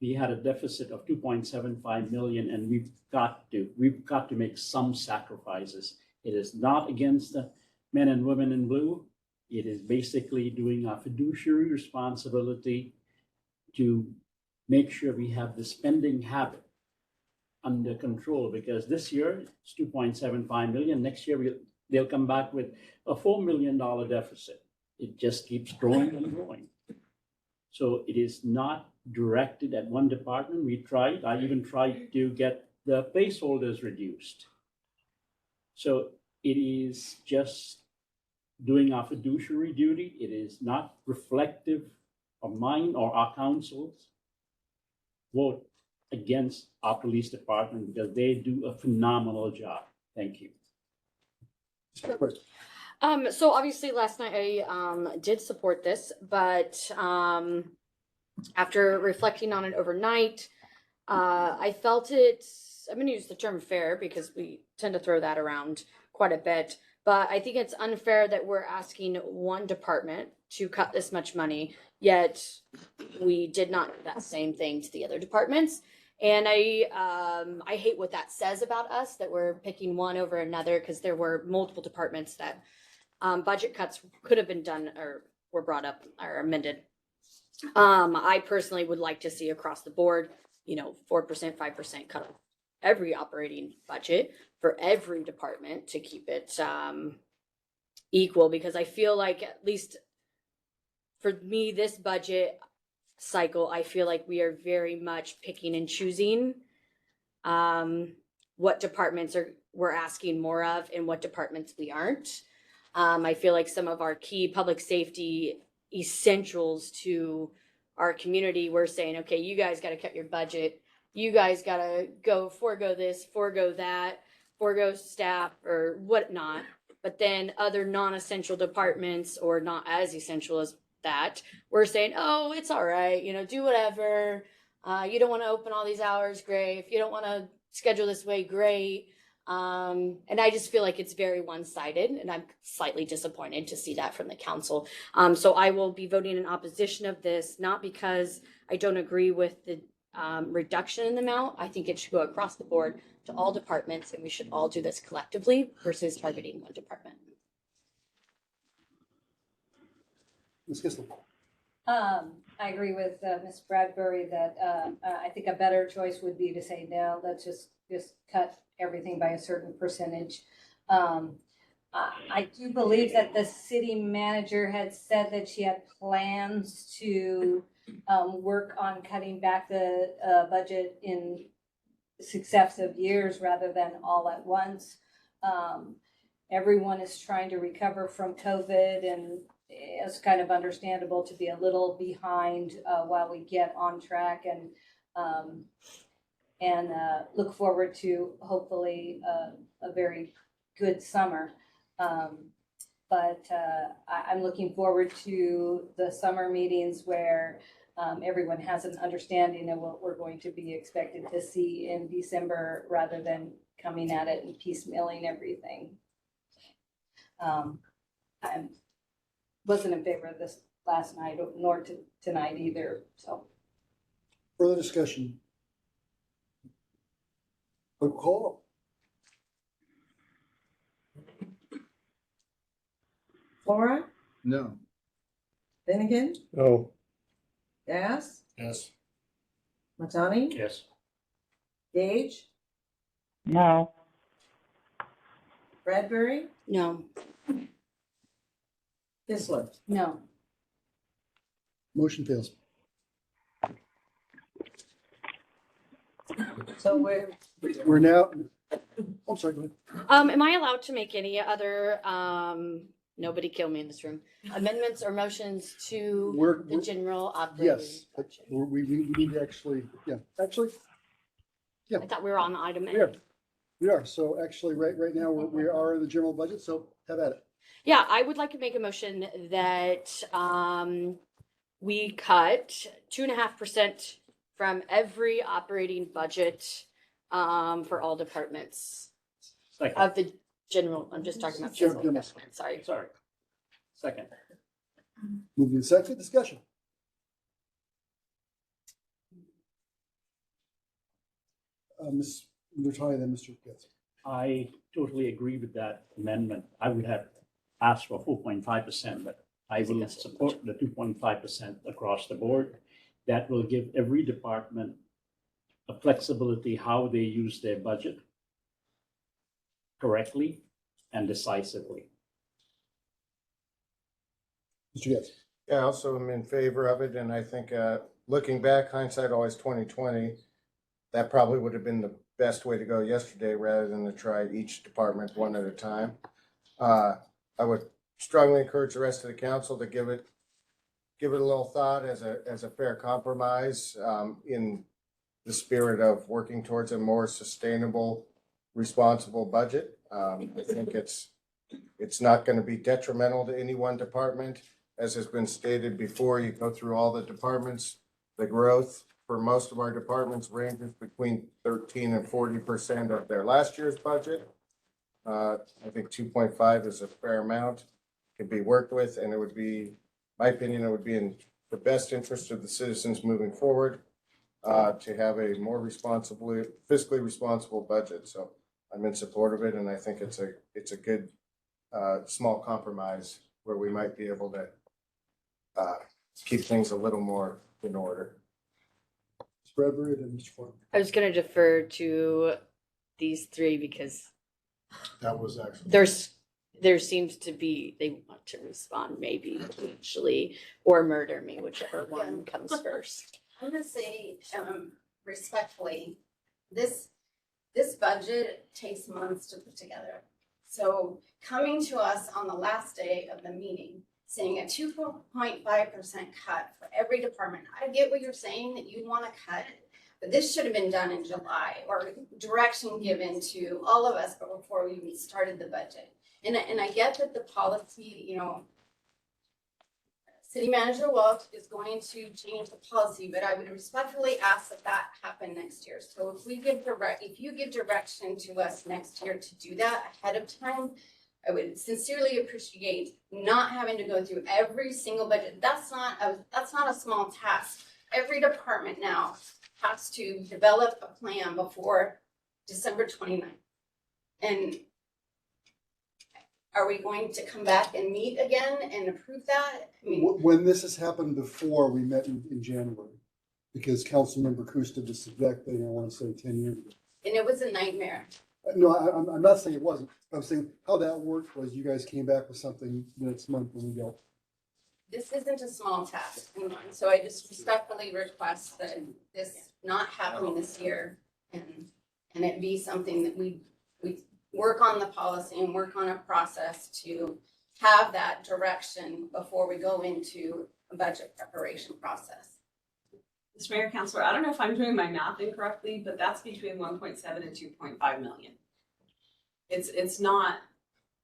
we had a deficit of 2.75 million, and we've got to make some sacrifices. It is not against the men and women in blue. It is basically doing our fiduciary responsibility to make sure we have the spending habit under control, because this year it's 2.75 million. Next year they'll come back with a $4 million deficit. It just keeps growing and growing. So it is not directed at one department. I even tried to get the placeholders reduced. So it is just doing our fiduciary duty. It is not reflective of mine or our council's vote against our police department, because they do a phenomenal job. Thank you. So obviously last night I did support this, but after reflecting on it overnight, I felt I'm going to use the term fair because we tend to throw that around quite a bit, but I think it's unfair that we're asking one department to cut this much money, yet we did not do that same thing to the other departments. And I hate what that says about us, that we're picking one over another, because there were multiple departments that budget cuts could have been done or were brought up or amended. I personally would like to see across the board, 4%, 5% cut off every operating budget for every department to keep it equal, because I feel like, at least for me, this budget cycle, I feel like we are very much picking and choosing what departments we're asking more of and what departments we aren't. I feel like some of our key public safety essentials to our community, we're saying, okay, you guys got to cut your budget. You guys got to forego this, forego that, forego staff or whatnot. But then other non-essential departments, or not as essential as that, we're saying, oh, it's all right, do whatever. You don't want to open all these hours, great. If you don't want to schedule this way, great. And I just feel like it's very one-sided, and I'm slightly disappointed to see that from the council. So I will be voting in opposition of this, not because I don't agree with the reduction in the amount. I think it should go across the board to all departments, and we should all do this collectively versus targeting one department. Ms. Kissel. I agree with Ms. Bradbury that I think a better choice would be to say, no, let's just cut everything by a certain percentage. I do believe that the city manager had said that she had plans to work on cutting back the budget in successive years rather than all at once. Everyone is trying to recover from COVID, and it's kind of understandable to be a little behind while we get on track and look forward to hopefully a very good summer. But I'm looking forward to the summer meetings where everyone has an understanding of what we're going to be expected to see in December, rather than coming at it and piecemealing everything. I wasn't in favor of this last night, nor tonight either, so. Further discussion? Clerk call. Flora, No. Finnegan, No. Gas, Yes. Matani, Yes. Gage, No. Bradbury, No. Kistler. No. Motion fails. So We're now, I'm sorry, go ahead. Am I allowed to make any other, nobody kill me in this room, amendments or motions to We're, the general operating yes, but budget? we need to actually, actually, I thought we were on item we are. A. We are. So actually, right now, we are in the general budget, so have at it. Yeah, I would like to make a motion that, we cut 2.5% from every operating budget, for all departments Second. of the general, I'm just talking about general General. government, sorry. Sorry. Second. Moving in second, discussion. Ms. Nutani, then Mr. Getz. I totally agree with that amendment. I would have asked for 4.5%, but I will support the 2.5% across the board. That will give every department a flexibility how they use their budget correctly and decisively. Mr. Getz. Yeah, I also am in favor of it, and I think, looking back, hindsight always 20/20, that probably would have been the best way to go yesterday rather than to try each department one at a time. I would strongly encourage the rest of the council to give it a little thought as a fair compromise, in the spirit of working towards a more sustainable, responsible budget. I think it's not going to be detrimental to any one department. As has been stated before, you go through all the departments, the growth for most of our departments ranges between 13% and 40% of their last year's budget. I think 2.5 is a fair amount, can be worked with, and it would be, my opinion, it would be in the best interest of the citizens moving forward, to have a more fiscally responsible budget. So I'm in support of it, and I think it's a good small compromise where we might be able to keep things a little more in order. Ms. Bradbury, then Mr. Ford. I was gonna defer to these three because That was actually. there seems to be, they want to respond maybe potentially, or murder me, whichever one comes first. I'm gonna say, respectfully, this budget takes months to put together. So coming to us on the last day of the meeting, saying a 2.5% cut for every department. I get what you're saying, that you wanna cut, but this should have been done in July, or direction given to all of us, but before we even started the budget. And I get that the policy, City Manager Welch is going to change the policy, but I would respectfully ask that happen next year. So if you give direction to us next year to do that ahead of time, I would sincerely appreciate not having to go through every single budget. That's not a small task. Every department now has to develop a plan before December 29th. And are we going to come back and meet again and approve that? I mean, When this has happened before, we met in January, because Councilmember Coos did this exact thing, I want to say 10 years ago. and it was a nightmare. No, I'm not saying it wasn't. I'm saying how that worked was you guys came back with something next month and we go. This isn't a small task, and so I just respectfully request that this not happening this year, and it be something that we work on the policy and work on a process to have that direction before we go into a budget preparation process. Mr. Mayor, Councilor, I don't know if I'm doing my math incorrectly, but that's between 1.7 and 2.5 million. It's not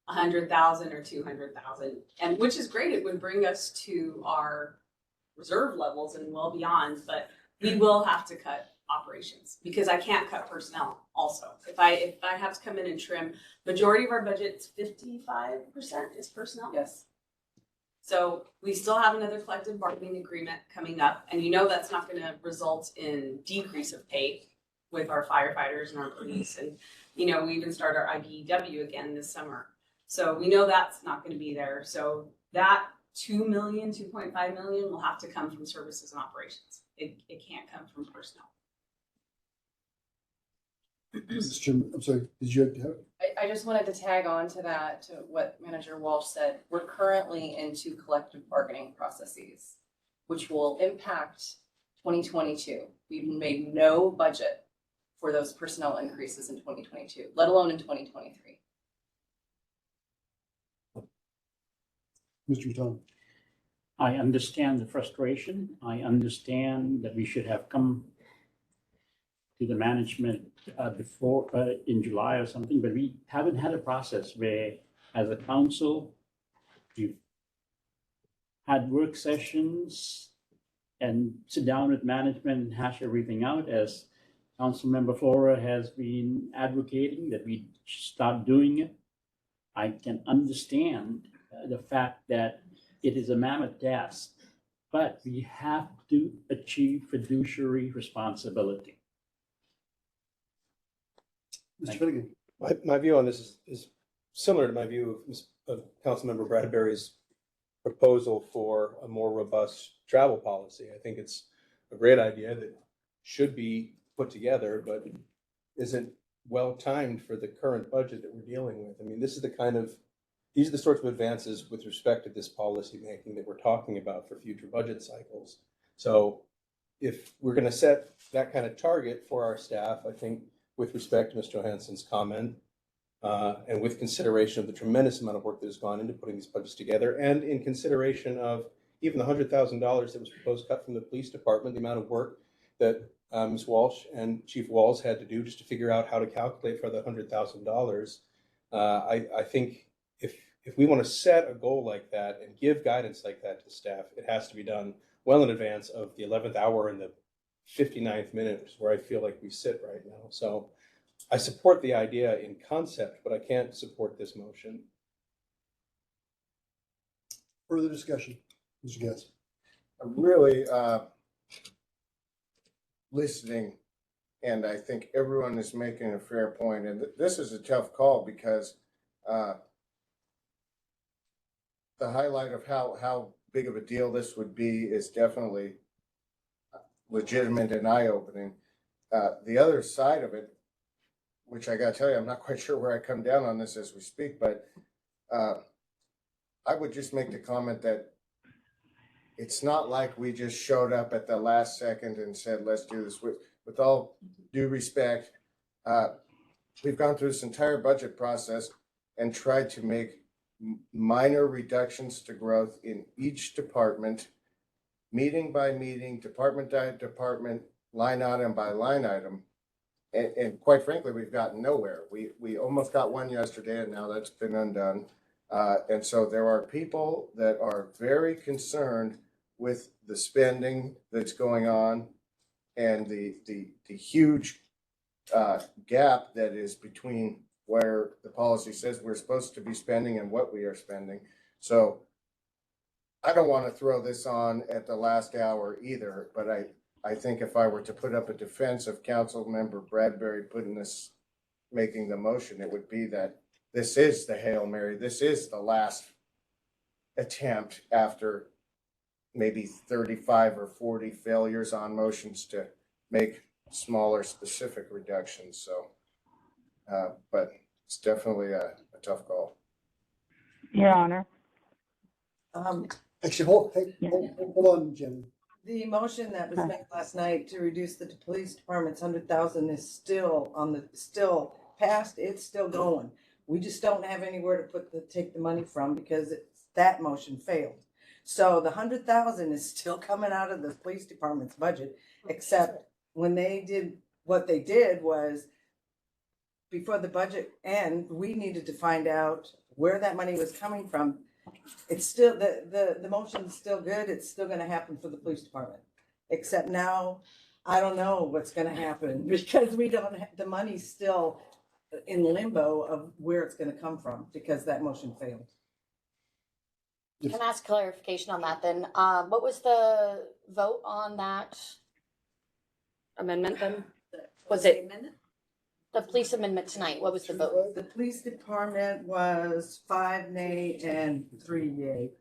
100,000 or 200,000, and which is great. It would bring us to our reserve levels and well beyond, but we will have to cut operations because I can't cut personnel also. If I have to come in and trim, majority of our budget's 55% is personnel. Yes. So we still have another collective bargaining agreement coming up, and you know that's not gonna result in decrease of pay with our firefighters and our police, and, you know, we even start our IBEW again this summer. So we know that's not gonna be there, so that 2.5 million will have to come from services and operations. It can't come from personnel. Mr. Chairman, I'm sorry, did you have? I just wanted to tag on to that, to what Manager Walsh said. We're currently into collective bargaining processes, which will impact 2022. We've made no budget for those personnel increases in 2022, let alone in 2023. Mr. Maton. I understand the frustration. I understand that we should have come to the management before in July or something, but we haven't had a process where, as a council, we've had work sessions and sit down with management and hash everything out, as Councilmember Flora has been advocating that we start doing it. I can understand the fact that it is a mammoth task, but we have to achieve fiduciary responsibility. Mr. Finnegan. My view on this is similar to my view of Councilmember Bradbury's proposal for a more robust travel policy. I think it's a great idea that should be put together, but isn't well timed for the current budget that we're dealing with. I mean, these are the sorts of advances with respect to this policy making that we're talking about for future budget cycles. So if we're going to set that kind of target for our staff, I think with respect to Ms. Johansson's comment, and with consideration of the tremendous amount of work that has gone into putting these budgets together, and in consideration of even the $100,000 that was proposed cut from the police department, the amount of work that Ms. Walsh and Chief Walls had to do just to figure out how to calculate for the $100,000. I think if we want to set a goal like that and give guidance like that to staff, it has to be done well in advance of the 11th hour and the 59th minute, which is where I feel like we sit right now. So I support the idea in concept, but I can't support this motion. Further discussion, Mr. Gass. I'm really listening, and I think everyone is making a fair point. And this is a tough call because the highlight of how big of a deal this would be is definitely legitimate and eye-opening. The other side of it, which I gotta tell you, I'm not quite sure where I come down on this as we speak, but I would just make the comment that it's not like we just showed up at the last second and said, let's do this. With all due respect, we've gone through this entire budget process and tried to make minor reductions to growth in each department, meeting by meeting, department by department, line item by line item. And quite frankly, we've gotten nowhere. We almost got one yesterday, and now that's been undone. And so there are people that are very concerned with the spending that's going on and the huge gap that is between where the policy says we're supposed to be spending and what we are spending. So I don't want to throw this on at the last hour either, but I think if I were to put up a defense of Councilmember Bradbury making the motion, it would be that this is the Hail Mary. This is the last attempt after maybe 35 or 40 failures on motions to make smaller specific reductions. So, but it's definitely a tough call. Your Honor. Actually, hold on, Jen. The motion that was made last night to reduce the police department's 100,000 is still passed. It's still going. We just don't have anywhere to take the money from because that motion failed. So the 100,000 is still coming out of the police department's budget, except when they did what they did was before the budget end, we needed to find out where that money was coming from. It's still the motion's still good. It's still going to happen for the police department, except now I don't know what's going to happen because we don't have the money's still in limbo of where it's going to come from because that motion failed. Yes. Can I ask clarification on that then? What was the vote on that amendment then? Was it Amendment? the police amendment tonight? What was the vote? The police department was 5 nay and 3 yay.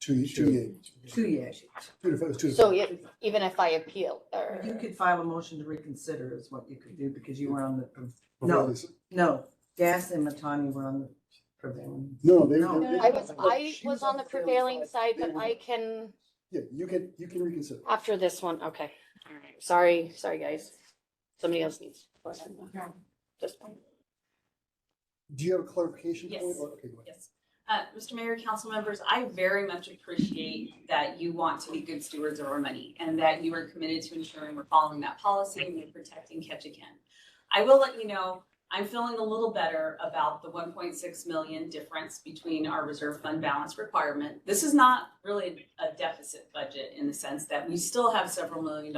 Two yay. 2 yay. So even if I appeal, or You could file a motion to reconsider is what you could do because you were on the, no, Gas and Matani were on the prevailing. No, I was on the prevailing side, but I can Yeah, you can reconsider. after this one. Okay, all right. Sorry, guys. Somebody else needs. To go ahead. Just Do you have a clarification? Yes. Point? Okay, go ahead. Yes. Mr. Mayor, council members, I very much appreciate that you want to be good stewards of our money and that you are committed to ensuring we're following that policy and we're protecting Ketchikan. I will let you know, I'm feeling a little better about the 1.6 million difference between our reserve fund balance requirement. This is not really a deficit budget in the sense that we still have several $1 million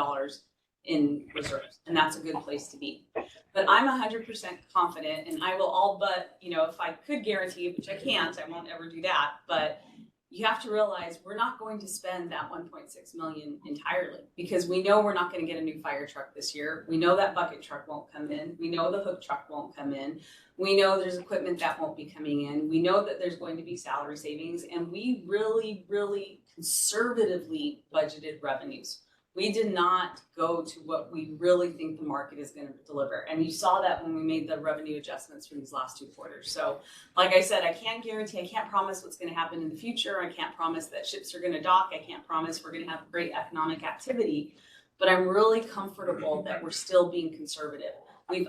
in reserves, and that's a good place to be. But I'm 100% confident, and I will all but, if I could guarantee, which I can't, I won't ever do that, but you have to realize we're not going to spend that 1.6 million entirely because we know we're not going to get a new fire truck this year. We know that bucket truck won't come in. We know the hook truck won't come in. We know there's equipment that won't be coming in. We know that there's going to be salary savings, and we really, really conservatively budgeted revenues. We did not go to what we really think the market is going to deliver. And you saw that when we made the revenue adjustments for these last 2 quarters. So like I said, I can't guarantee, I can't promise what's going to happen in the future. I can't promise that ships are going to dock. I can't promise we're going to have great economic activity. But I'm really comfortable that we're still being conservative. I think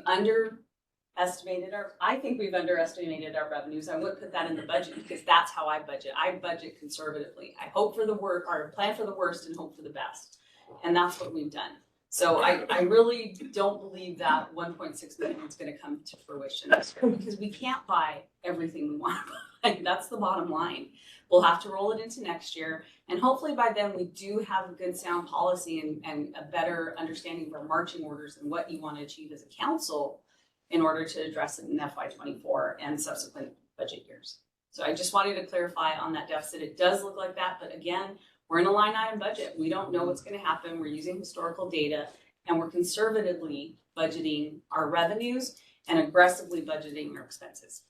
we've underestimated our revenues. I wouldn't put that in the budget because that's how I budget. I budget conservatively. I hope for the worst, or plan for the worst and hope for the best. And that's what we've done. So I really don't believe that 1.6 million is going to come to fruition because we can't buy everything we want to buy. That's the bottom line. We'll have to roll it into next year. And hopefully by then we do have a good sound policy and a better understanding of our marching orders and what you want to achieve as a council in order to address it in FY24 and subsequent budget years. So I just wanted to clarify on that deficit. It does look like that, but again, we're in a line item budget. We don't know what's going to happen. We're using historical data and we're conservatively budgeting our revenues and aggressively budgeting our expenses.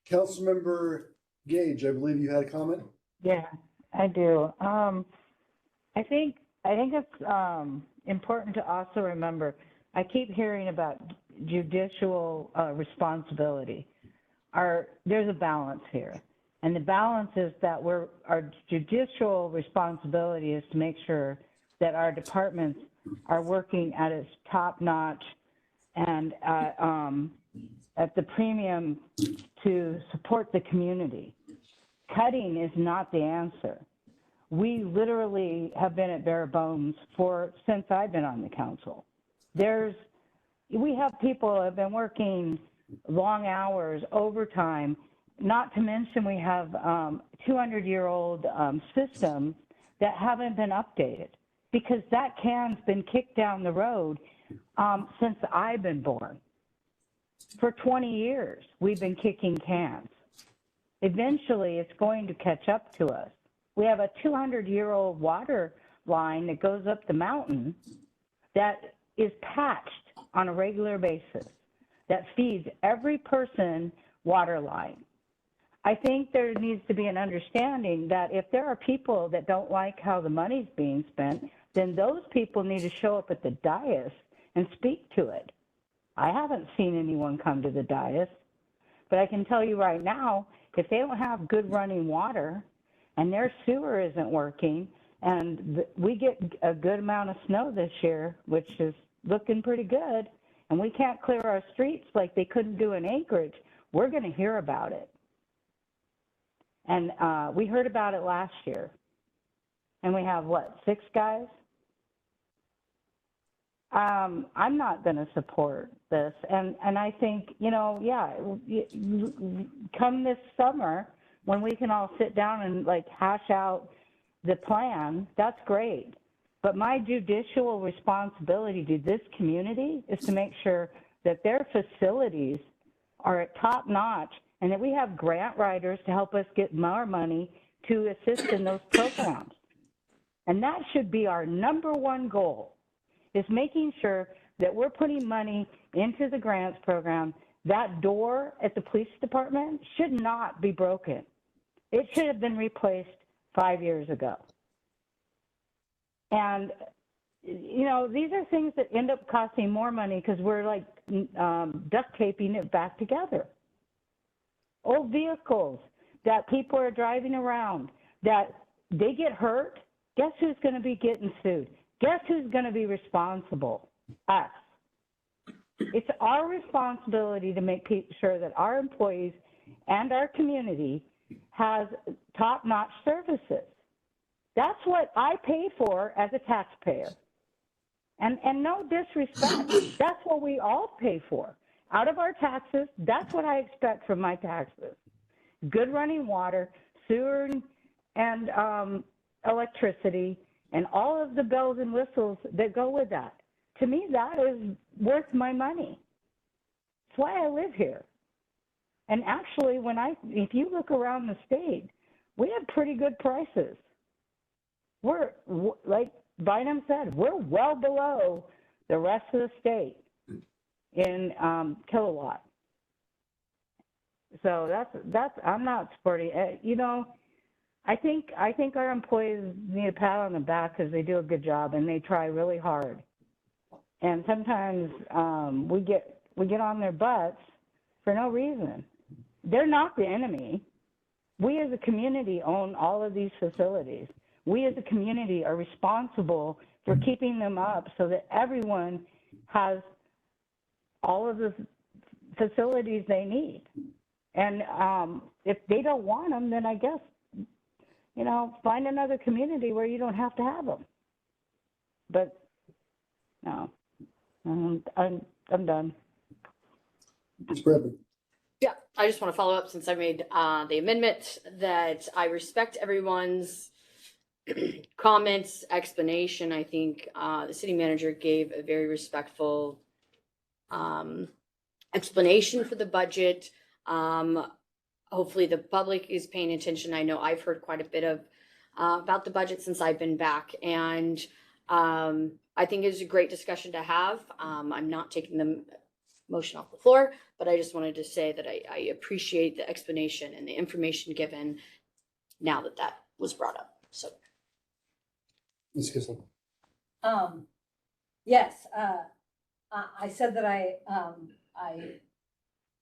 Councilmember Gage, I believe you had a comment? Yeah, I do. I think it's important to also remember, I keep hearing about judicial responsibility. There's a balance here. And the balance is that our judicial responsibility is to make sure that our departments are working at its top notch and at the premium to support the community. Cutting is not the answer. We literally have been at bare bones since I've been on the council. We have people who have been working long hours, overtime. Not to mention we have 200-year-old systems that haven't been updated because that can's been kicked down the road since I've been born. For 20 years, we've been kicking cans. Eventually, it's going to catch up to us. We have a 200-year-old water line that goes up the mountain that is patched on a regular basis that feeds every person water line. I think there needs to be an understanding that if there are people that don't like how the money's being spent, then those people need to show up at the dais and speak to it. I haven't seen anyone come to the dais, but I can tell you right now, if they don't have good running water and their sewer isn't working, and we get a good amount of snow this year, which is looking pretty good, and we can't clear our streets like they couldn't do in Anchorage, we're going to hear about it. And we heard about it last year. And we have, 6 guys? I'm not going to support this. And I think, come this summer, when we can all sit down and hash out the plan, that's great. But my judicial responsibility to this community is to make sure that their facilities are at top notch and that we have grant writers to help us get more money to assist in those programs. And that should be our number one goal, is making sure that we're putting money into the grants program. That door at the police department should not be broken. It should have been replaced 5 years ago. And, you know, these are things that end up costing more money because we're like duct taping it back together. Old vehicles that people are driving around, that they get hurt, guess who's going to be getting sued? Guess who's going to be responsible? Us. It's our responsibility to make sure that our employees and our community has top-notch services. That's what I pay for as a taxpayer. And no disrespect, that's what we all pay for. Out of our taxes, that's what I expect from my taxes. Good running water, sewer, and electricity, and all of the bells and whistles that go with that. To me, that is worth my money. That's why I live here. And actually, if you look around the state, we have pretty good prices. We're, like Bynum said, we're well below the rest of the state in kilowatt. So that's I'm not supporting it. You know, I think our employees need a pat on the back because they do a good job and they try really hard. And sometimes we get on their butts for no reason. They're not the enemy. We as a community own all of these facilities. We as a community are responsible for keeping them up so that everyone has all of the facilities they need. And if they don't want them, then I guess, you know, find another community where you don't have to have them. But no, I'm done. Ms. Bradley. Yeah, I just want to follow up since I made the amendment that I respect everyone's comments, explanation. I think the city manager gave a very respectful explanation for the budget. Hopefully the public is paying attention. I know I've heard quite a bit of about the budget since I've been back, and I think it's a great discussion to have. I'm not taking the motion off the floor, but I just wanted to say that I appreciate the explanation and the information given now that that was brought up. So, Ms. Kissel. Yes, I said that I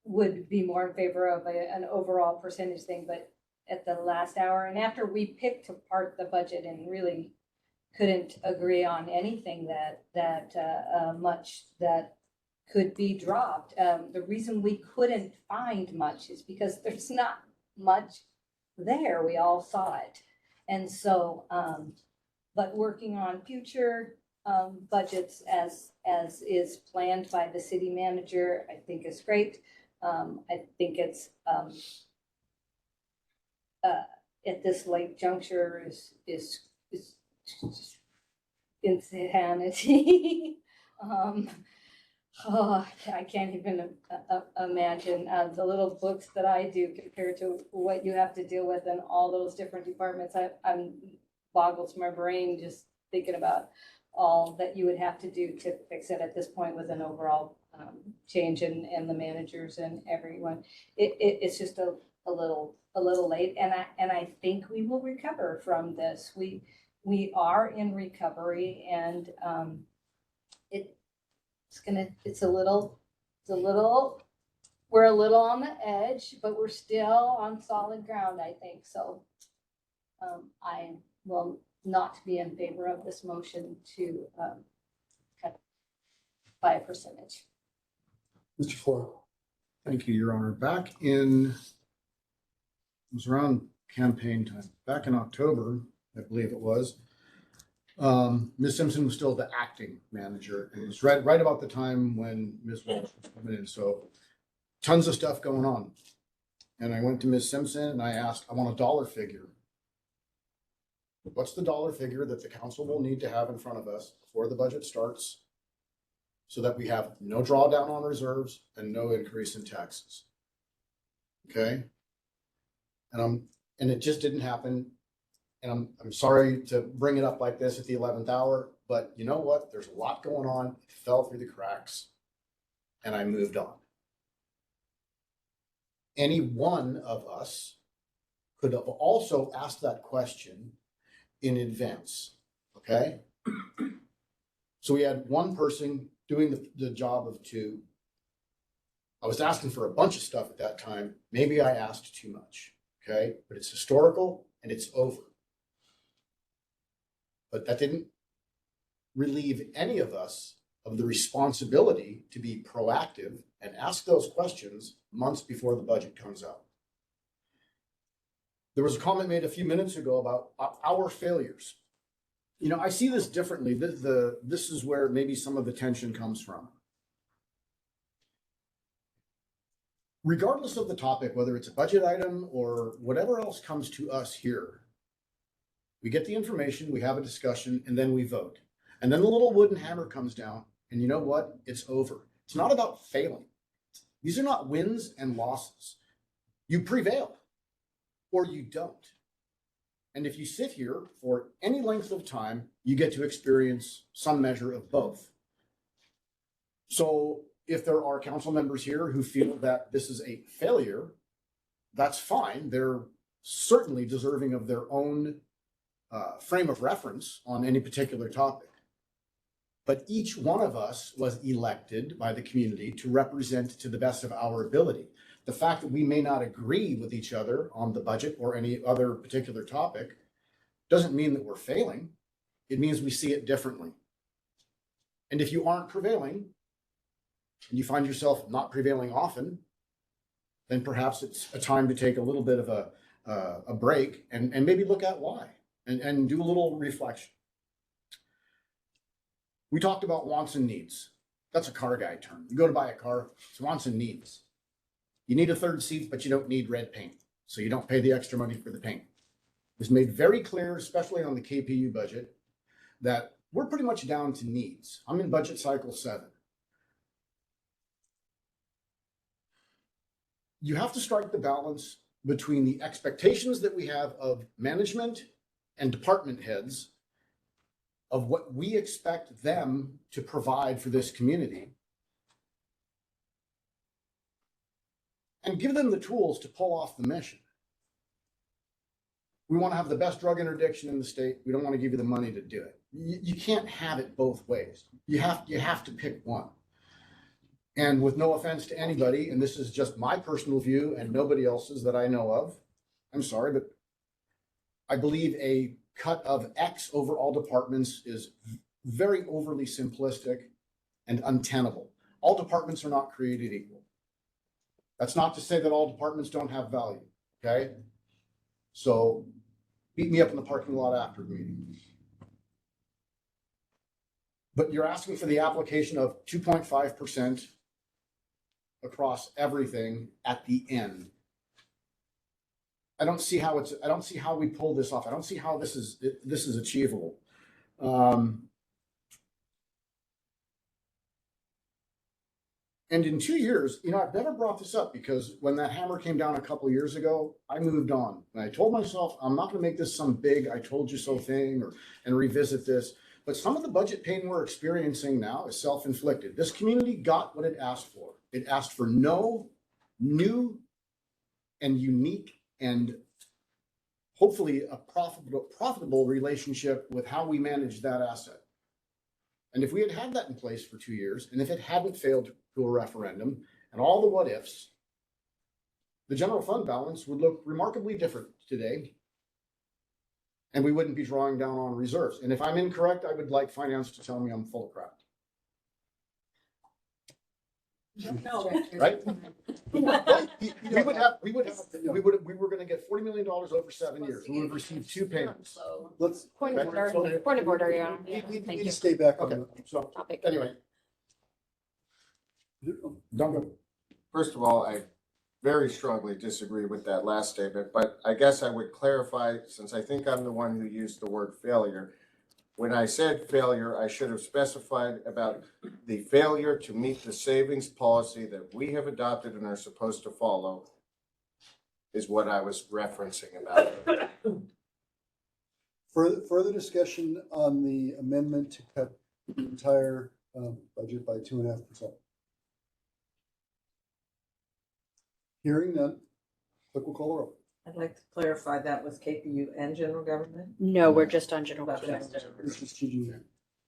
would be more in favor of an overall percentage thing, but at the last hour and after we picked apart the budget and really couldn't agree on anything that much that could be dropped. The reason we couldn't find much is because there's not much there. We all saw it. And so, but working on future budgets as is planned by the city manager, I think is great. I think it's at this late juncture is insanity. Oh, I can't even imagine the little books that I do compared to what you have to deal with in all those different departments. I'm boggles my brain just thinking about all that you would have to do to fix it at this point with an overall change in the managers and everyone. It's just a little late, and I think we will recover from this. We are in recovery, and we're a little on the edge, but we're still on solid ground, I think. So I will not be in favor of this motion to cut by a percentage. Mr. Flora. Thank you, Your Honor. Back in, it was around campaign time, back in October, I believe it was, Ms. Simpson was still the acting manager. And it was right about the time when Ms. Walsh was coming in. So tons of stuff going on. And I went to Ms. Simpson and I asked, I want a dollar figure. What's the dollar figure that the council will need to have in front of us before the budget starts so that we have no drawdown on reserves and no increase in taxes? Okay. And it just didn't happen. and I'm sorry to bring it up like this at the 11th hour, but you know what? There's a lot going on. It fell through the cracks and I moved on. Any one of us could have also asked that question in advance, okay? So we had one person doing the job of two. I was asking for a bunch of stuff at that time. Maybe I asked too much, okay? But it's historical and it's over. But that didn't relieve any of us of the responsibility to be proactive and ask those questions months before the budget comes out. There was a comment made a few minutes ago about our failures. You know, I see this differently. This is where maybe some of the tension comes from. Regardless of the topic, whether it's a budget item or whatever else comes to us here, we get the information, we have a discussion, and then we vote. And then the little wooden hammer comes down, and you know what? It's over. It's not about failing. These are not wins and losses. You prevail or you don't. And if you sit here for any length of time, you get to experience some measure of both. So if there are council members here who feel that this is a failure, that's fine. They're certainly deserving of their own frame of reference on any particular topic. But each one of us was elected by the community to represent to the best of our ability. The fact that we may not agree with each other on the budget or any other particular topic doesn't mean that we're failing. It means we see it differently. And if you aren't prevailing, and you find yourself not prevailing often, then perhaps it's a time to take a little bit of a break and maybe look at why and do a little reflection. We talked about wants and needs. That's a car guy term. You go to buy a car, it's wants and needs. You need a third seat, but you don't need red paint, so you don't pay the extra money for the paint. It was made very clear, especially on the KPU budget, that we're pretty much down to needs. I'm in budget cycle 7. You have to strike the balance between the expectations that we have of management and department heads of what we expect them to provide for this community and give them the tools to pull off the mission. We want to have the best drug interdiction in the state. We don't want to give you the money to do it. You can't have it both ways. You have to pick one. And with no offense to anybody, and this is just my personal view and nobody else's that I know of, I'm sorry, but I believe a cut of X over all departments is very overly simplistic and untenable. All departments are not created equal. That's not to say that all departments don't have value, okay? So beat me up in the parking lot after the meeting. But you're asking for the application of 2.5% across everything at the end. I don't see how we pull this off. I don't see how this is achievable. And in 2 years, you know, I've never brought this up because when that hammer came down a couple of years ago, I moved on. And I told myself, I'm not going to make this some big I told you so thing and revisit this. But some of the budget pain we're experiencing now is self-inflicted. This community got what it asked for. It asked for no new and unique and hopefully a profitable relationship with how we manage that asset. And if we had had that in place for 2 years, and if it hadn't failed to a referendum and all the what ifs, the general fund balance would look remarkably different today. And we wouldn't be drawing down on reserves. And if I'm incorrect, I would like finance to tell me I'm full of crap. No. Right? We were going to get $40 million over 7 years. We would receive 2 payments. Let's Point of order, point of order, Your Honor. we Thank need you. to stay back on Okay, so Topic. anyway, don't go. First of all, I very strongly disagree with that last statement, but I guess I would clarify, since I think I'm the one who used the word failure. When I said failure, I should have specified about the failure to meet the savings policy that we have adopted and are supposed to follow is what I was referencing about. Further discussion on the amendment to cut the entire budget by 2.5%. Hearing none, clerk will call the roll. I'd like to clarify that was KPU and general government. No, we're just on general About government. This is TG.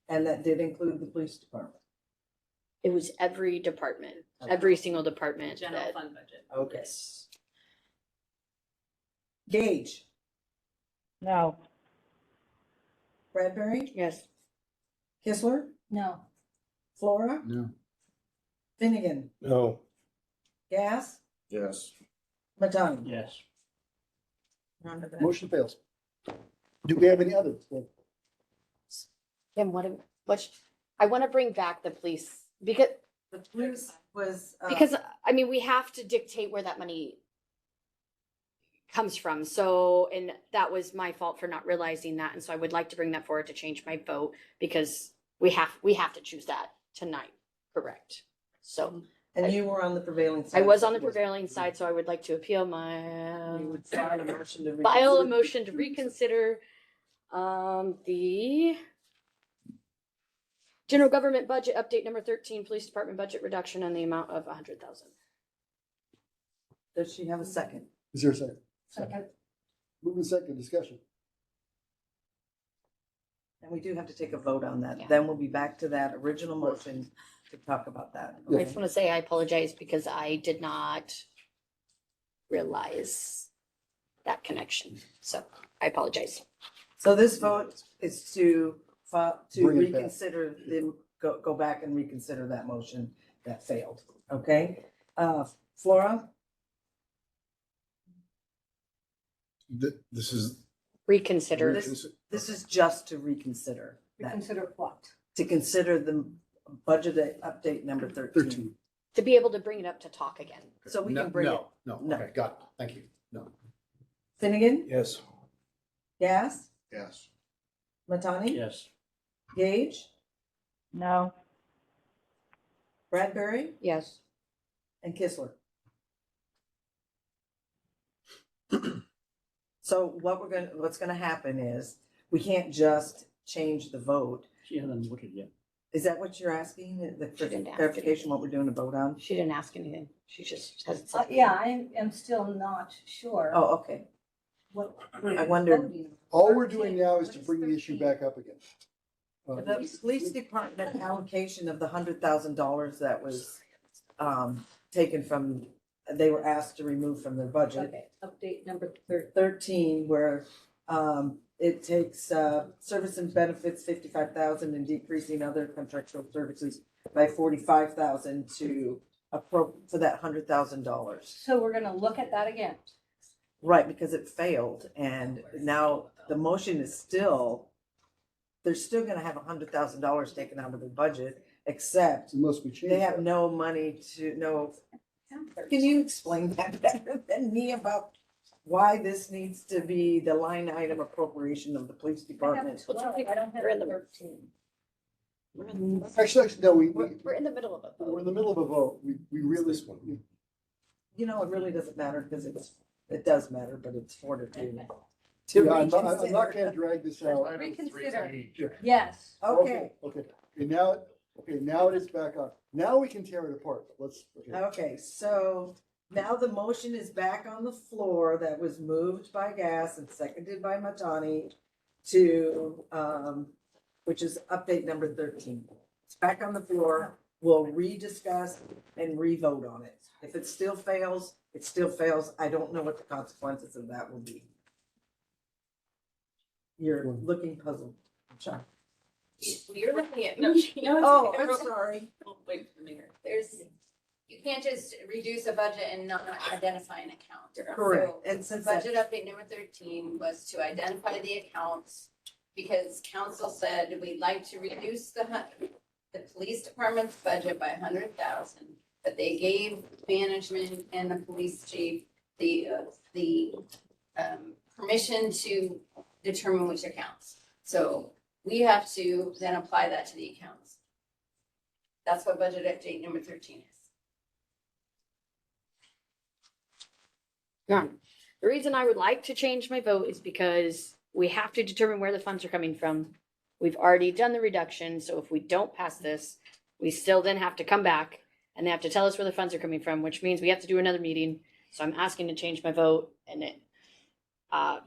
And that did include the police department. It was every department, every single department General that, fund budget. Okay. Gage, No. Bradbury, yes. Kistler, No. Flora, No. Finnegan, No. Gas, Yes. Matani. Yes. Motion fails. Do we have any others? Then I want to bring back the police because, The police was. I mean, we have to dictate where that money comes from. So, and that was my fault for not realizing that. And so I would like to bring that forward to change my vote because we have to choose that tonight. Correct. So And you were on the prevailing side. I was on the prevailing side, so I would like to appeal my, You would file a motion to file a reconsider. motion to reconsider the general government budget update number 13, police department budget reduction in the amount of 100,000. Does she have a second? Is there a second? Second. Moving second, discussion. And we do have to take a vote on that. Yeah. Then we'll be back to that original motion to talk about that. I just want to say I apologize because I did not realize that connection. So I apologize. So this vote is to Bring it back. reconsider, go back and reconsider that motion that failed, okay? Flora, This is. Reconsider. this is just to reconsider that, Reconsider what? to consider the budget update number 13. To be able to bring it up to talk again. So we No, can bring it. No, No. okay, got it. Thank you. No. Finnegan, Yes. Gas, Yes. Matani, Yes. Gage, No. Bradbury, Yes. and Kistler. So what's gonna happen is, we can't just change the vote. She hasn't voted yet. Is that what you're asking, the She didn't ask clarification, what we're doing a vote on? She didn't ask anything. She just has. Yeah, I am still not sure. Oh, okay. What I wondered, All we're doing now is to bring the issue back up again. the police department allocation of the $100,000 that was taken from, they were asked to remove from their budget. Okay, update number 13, where it takes service and benefits 55,000 and decreasing other contractual services by 45,000 to for that $100,000. So we're gonna look at that again. Right, because it failed, and now the motion is still, they're still gonna have $100,000 taken out of their budget, except Unless we change they have that. no money can you explain that better than me about why this needs to be the line item appropriation of the police department? I don't have We're in the- 13. Actually, no, We're in the middle of it. we're in the middle of a vote. We really, This one. You know, it really doesn't matter, because it does matter, but it's 4-2. yeah, I'm not gonna drag this out. Reconsider. Yes. Okay, Okay, and now it is back on. Now we can tear it apart. okay, so now the motion is back on the floor that was moved by Gas and seconded by Matani to, which is update number 13. It's back on the floor. We'll rediscuss and re-vote on it. If it still fails, it still fails. I don't know what the consequences of that will be. You're looking puzzled. Chuck. You're looking at No, me. Oh, I'm sorry. Wait for the mayor. You can't just reduce a budget and not identify an account. Correct. So And the since budget update number 13 was to identify the accounts because council said we'd like to reduce the police department's budget by 100,000, but they gave management and the police chief the permission to determine which accounts. So we have to then apply that to the accounts. That's what budget update number 13 is. Yeah. The reason I would like to change my vote is because we have to determine where the funds are coming from. We've already done the reduction, so if we don't pass this, we still then have to come back and they have to tell us where the funds are coming from, which means we have to do another meeting. So I'm asking to change my vote, and it,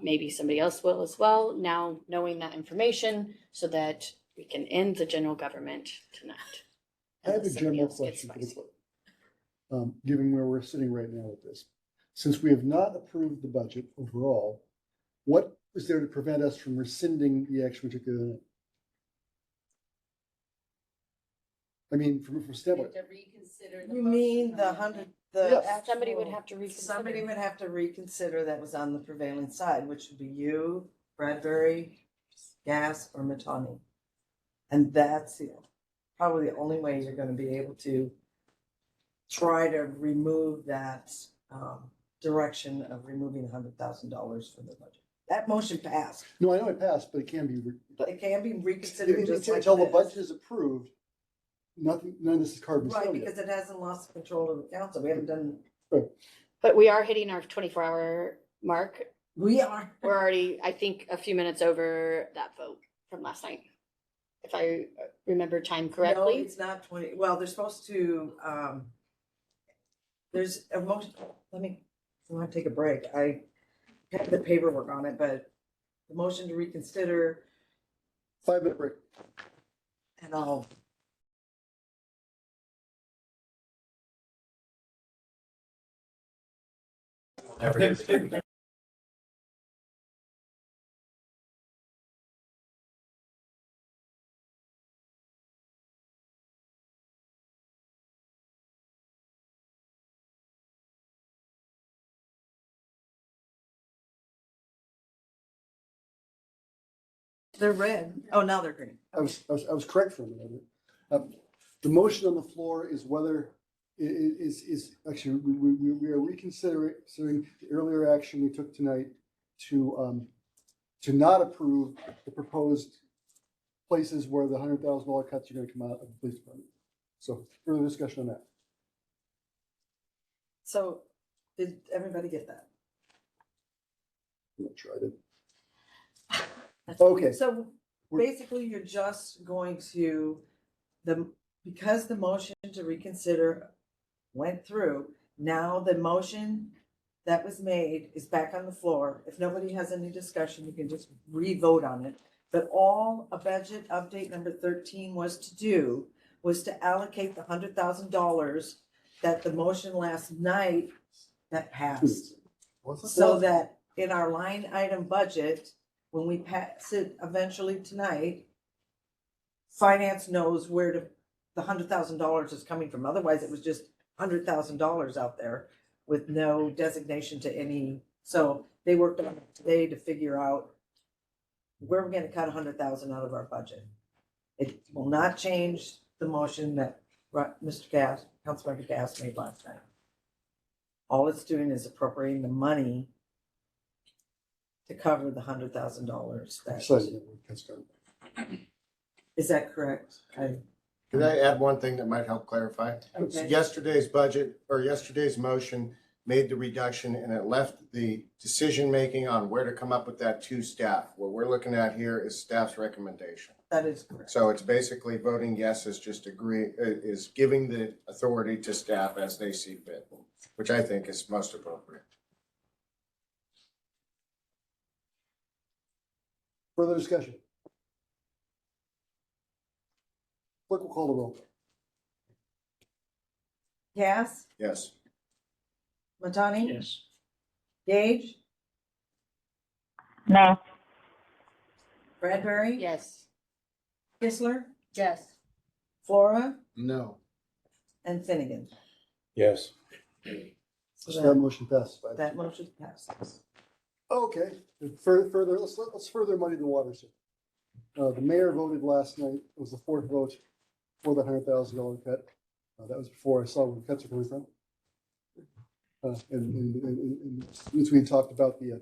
maybe somebody else will as well, now knowing that information, so that we can end the general government tonight. I have a Unless somebody general else gets question for the spicy. clerk. Given where we're sitting right now with this, since we have not approved the budget overall, what is there to prevent us from rescinding the action we took the other night? I mean, from standpoint, To reconsider the You mean the motion. hundred, Yes. Somebody would have to reconsider. Somebody would have to reconsider that was on the prevailing side, which would be you, Bradbury, Gas, or Matani. And that's probably the only way you're gonna be able to try to remove that direction of removing $100,000 from the budget. That motion passed, no, I know it passed, but it can be, but it can be reconsidered just like until the this. budget is approved, none of this is carved in Right, stone yet. because it hasn't lost control of the council. We haven't done, But we are hitting our 24-hour mark. we are. We're already, I think, a few minutes over that vote from last night, if I remember time No, correctly. it's not 20, well, they're supposed to, there's a motion, I want to take a break. I have the paperwork on it, but the motion to reconsider 5-minute break. and all. They're red. Oh, now they're green. I was correct for a minute. The motion on the floor is whether is actually, we are reconsidering the earlier action we took tonight to not approve the proposed places where the $100,000 cuts are gonna come out of the police department. So further discussion on that. So did everybody get that? I'm not sure I did. Okay. So basically, you're just going to, because the motion to reconsider went through, now the motion that was made is back on the floor. If nobody has any discussion, you can just re-vote on it. But all a budget update number 13 was to do was to allocate the $100,000 that the motion last night that passed. So that in our line item budget, when we pass it eventually tonight, finance knows where the $100,000 is coming from. Otherwise, it was just $100,000 out there with no designation to any. So they worked on it today to figure out where we're gonna cut 100,000 out of our budget. It will not change the motion that Mr. Gass, Councilmember Gass made last night. All it's doing is appropriating the money to cover the $100,000. Is that correct? Could I add one thing that might help clarify? Okay. Yesterday's budget or yesterday's motion made the reduction and it left the decision-making on where to come up with that to staff. What we're looking at here is staff's recommendation. That is correct. So it's basically voting yes is just is giving the authority to staff as they see fit, which I think is most appropriate. Further discussion? Clerk will call the roll. Cass, Yes. Matani? Yes. Gage, No. Bradbury? Yes. Kistler, Yes. Flora, No. and Finnegan. Yes. So So that motion passes. that motion passes. Okay, further, let's further muddy the waters here. The mayor voted last night, it was the fourth vote for the $100,000 cut. That was before I saw where the cuts are coming from. And since we talked about the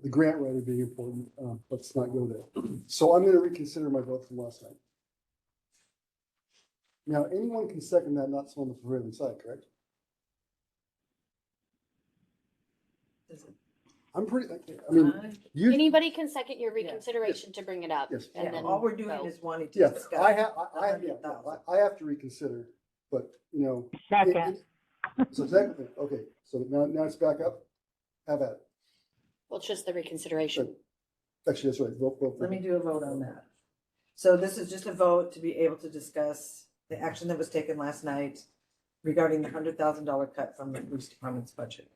grant writer being important, let's not go there. So I'm gonna reconsider my vote from last night. Now, anyone can second that, not someone on the prevailing side, correct? Does it- I'm pretty, I mean, you, Anybody can second your reconsideration to bring it up. yes. And Yeah, then all we're doing vote. is wanting to Yes, discuss. I have to reconsider, but, you know. Second. So technically, okay, so now it's back up. Have at it. Well, it's just the reconsideration. Actually, that's right. Vote. Let me do a vote on that. So this is just a vote to be able to discuss the action that was taken last night regarding the $100,000 cut from the police department's budget.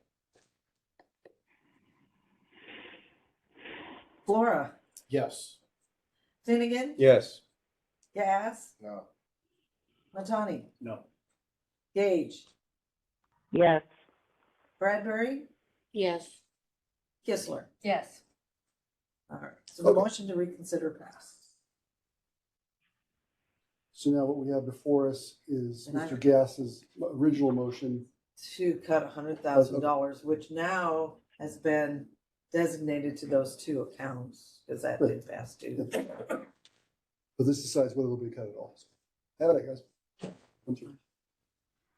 Flora, Yes. Finnegan, Yes. Gas, No. Matani, No. Gage, Yes. Bradbury, Yes. Kistler. Yes. All right, so the Okay. motion to reconsider passed. So now what we have before us is And I- Mr. Gass's original motion. To cut $100,000, which now has been designated to those two accounts, because that did pass too. But this decides whether it'll be cut at all. So, have it, guys. Come through.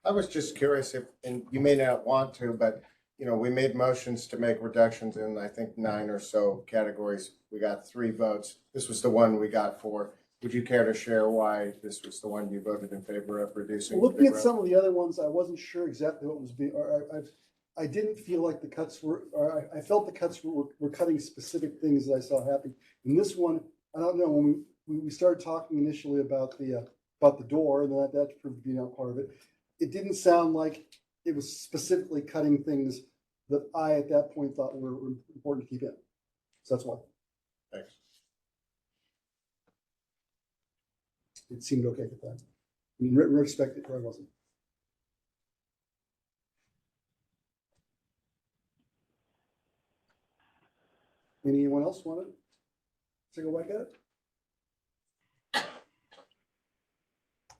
I was just curious if, and you may not want to, but, you know, we made motions to make reductions in, I think, 9 or so categories. We got 3 votes. This was the one we got 4. Would you care to share why this was the one you voted in favor of reducing? Looking at some of the other ones, I wasn't sure exactly what was being, or I didn't feel like the cuts were, or I felt the cuts were cutting specific things that I saw happening. In this one, I don't know, when we started talking initially about the door, and that proved to be not part of it. It didn't sound like it was specifically cutting things that I, at that point, thought were important to keep in. So that's why. Thanks. It seemed okay at the time. I mean, Rick expected it, I wasn't. Anyone else want to take a whack at it?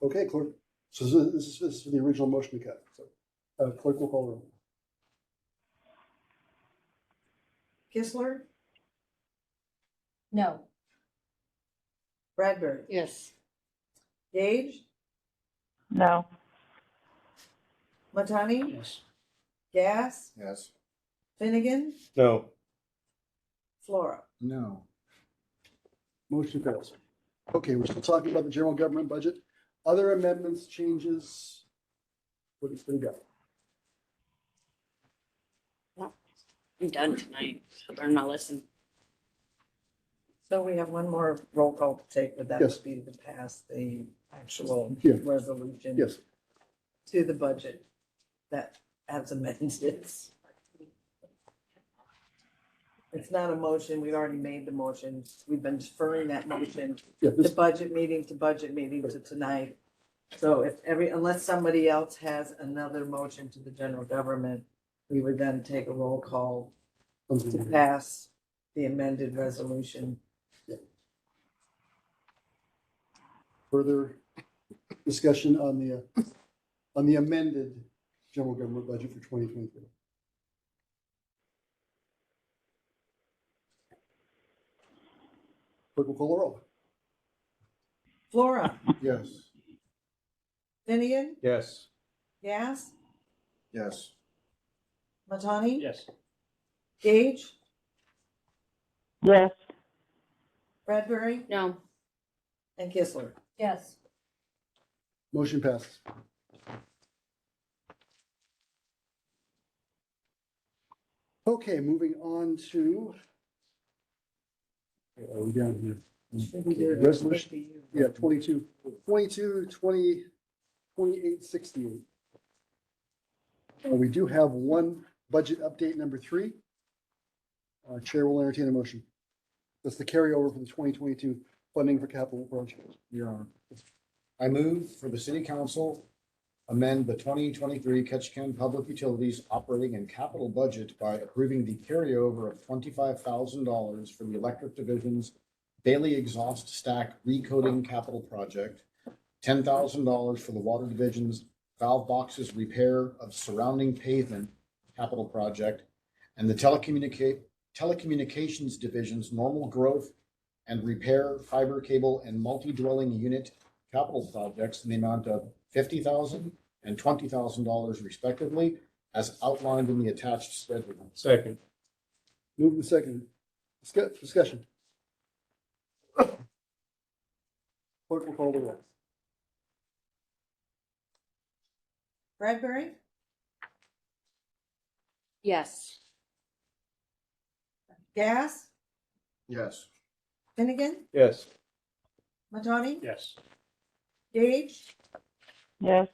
Okay, clerk. So this is for the original motion to cut. So clerk will call the roll. Kistler, No. Bradbury, Yes. Gage, No. Matani, Yes. Gas, Yes. Finnegan, No. Flora. No. Motion fails. Okay, we're still talking about the general government budget. Other amendments, changes? What do you got? I'm done tonight. So learn my lesson. So we have one more roll call to take, but that Yes. would be to pass the actual Yeah. resolution Yes. to the budget that has amended. It's not a motion, we've already made the motion, we've been deferring that motion Yeah, to this, budget meeting to tonight. So unless somebody else has another motion to the general government, we would then take a roll call to pass the amended resolution. further discussion on the amended general government budget for 2023. Clerk will call the roll. Flora, Yes. Finnegan, Yes. Gas, Yes. Matani, Yes. Gage, Yes. Bradbury, No. and Kistler. Yes. Motion passes. Okay, moving on to. Are we down here? Resolution, yeah, 2868. We do have one budget update, number 3. Chair will entertain a motion. That's the carryover for the 2022 funding for capital projects. Your Honor. I move for the city council amend the 2023 Ketchikan Public Utilities operating and capital budget by approving the carryover of $25,000 for the electric division's Bailey exhaust stack recoating capital project, $10,000 for the water division's valve boxes repair of surrounding pavement capital project, and the telecommunications division's normal growth and repair fiber cable and multi-dwelling unit capital projects in the amount of $50,000 and $20,000 respectively, as outlined in the attached schedule. Second. Move in second. Discussion. Clerk will call the roll. Bradbury, Yes. Gas, Yes. Finnegan, Yes. Matani, Yes. Gage, Yes.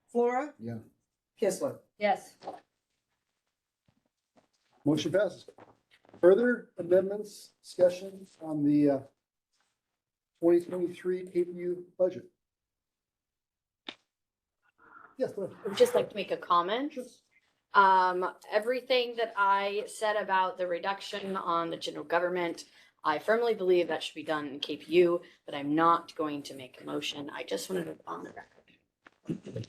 Flora, Yeah. Kistler. Yes. Motion passes. Further amendments, discussion on the 2023 KPU budget. Yes, go ahead. I would just like to make a comment. Everything that I said about the reduction on the general government, I firmly believe that should be done in KPU, but I'm not going to make a motion. I just wanted to on the record.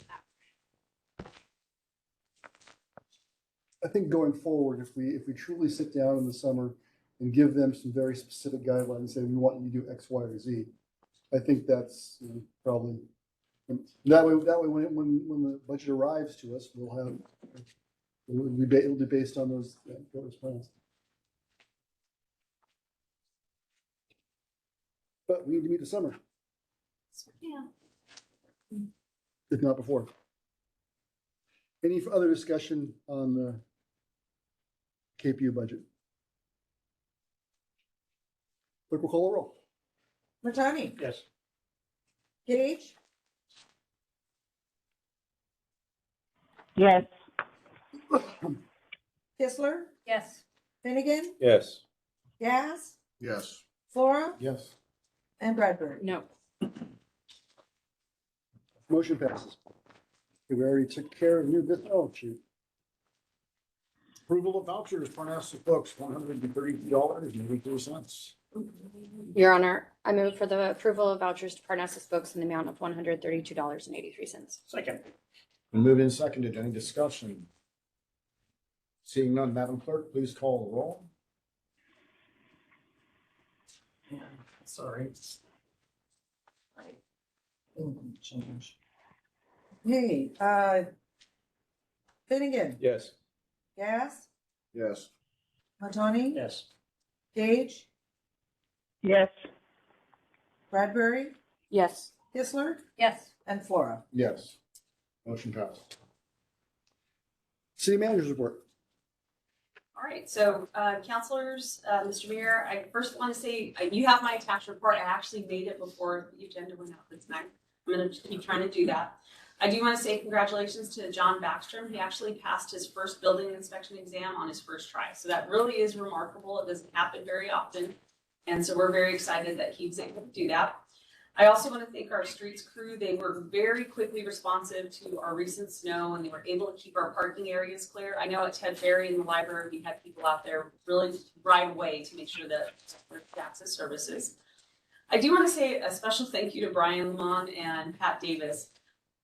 I think going forward, if we truly sit down in the summer and give them some very specific guidelines, say we want you to do X, Y, or Z, I think that's probably that way when the budget arrives to us, it'll be based on those plans. But we need to meet the summer, Yeah. if not before. Any other discussion on the KPU budget? Clerk will call a roll. Matani, Yes. Gage, Yes. Kistler, Yes. Finnegan, Yes. Gas, Yes. Flora, Yes. and Bradbury. No. Motion passes. Okay, we already took care of new business. Oh, shoot. Approval of vouchers, Parnassus Books, $132.83. Your Honor, I move for the approval of vouchers to Parnassus Books in the amount of $132.83. Second. Been moved and seconded. Any discussion? Seeing none, Madam Clerk, please call the roll. Sorry. Change. Hey, Finnegan, Yes. Gas, Yes. Matani, Yes. Gage, Yes. Bradbury, Yes. Kistler, Yes. and Flora. Yes. Motion passed. City manager's report. All right, so counselors, Mr. Mayor, I first want to say, you have my attached report. I actually made it before the agenda went out this night. I'm going to keep trying to do that. I do want to say congratulations to John Backstrom. He actually passed his first building inspection exam on his first try. So that really is remarkable. It doesn't happen very often. And so we're very excited that he was able to do that. I also want to thank our streets crew. They were very quickly responsive to our recent snow and they were able to keep our parking areas clear. I know at Ted Ferry in the library, we had people out there really right away to make sure that there's access services. I do want to say a special thank you to Brian Lamont and Pat Davis.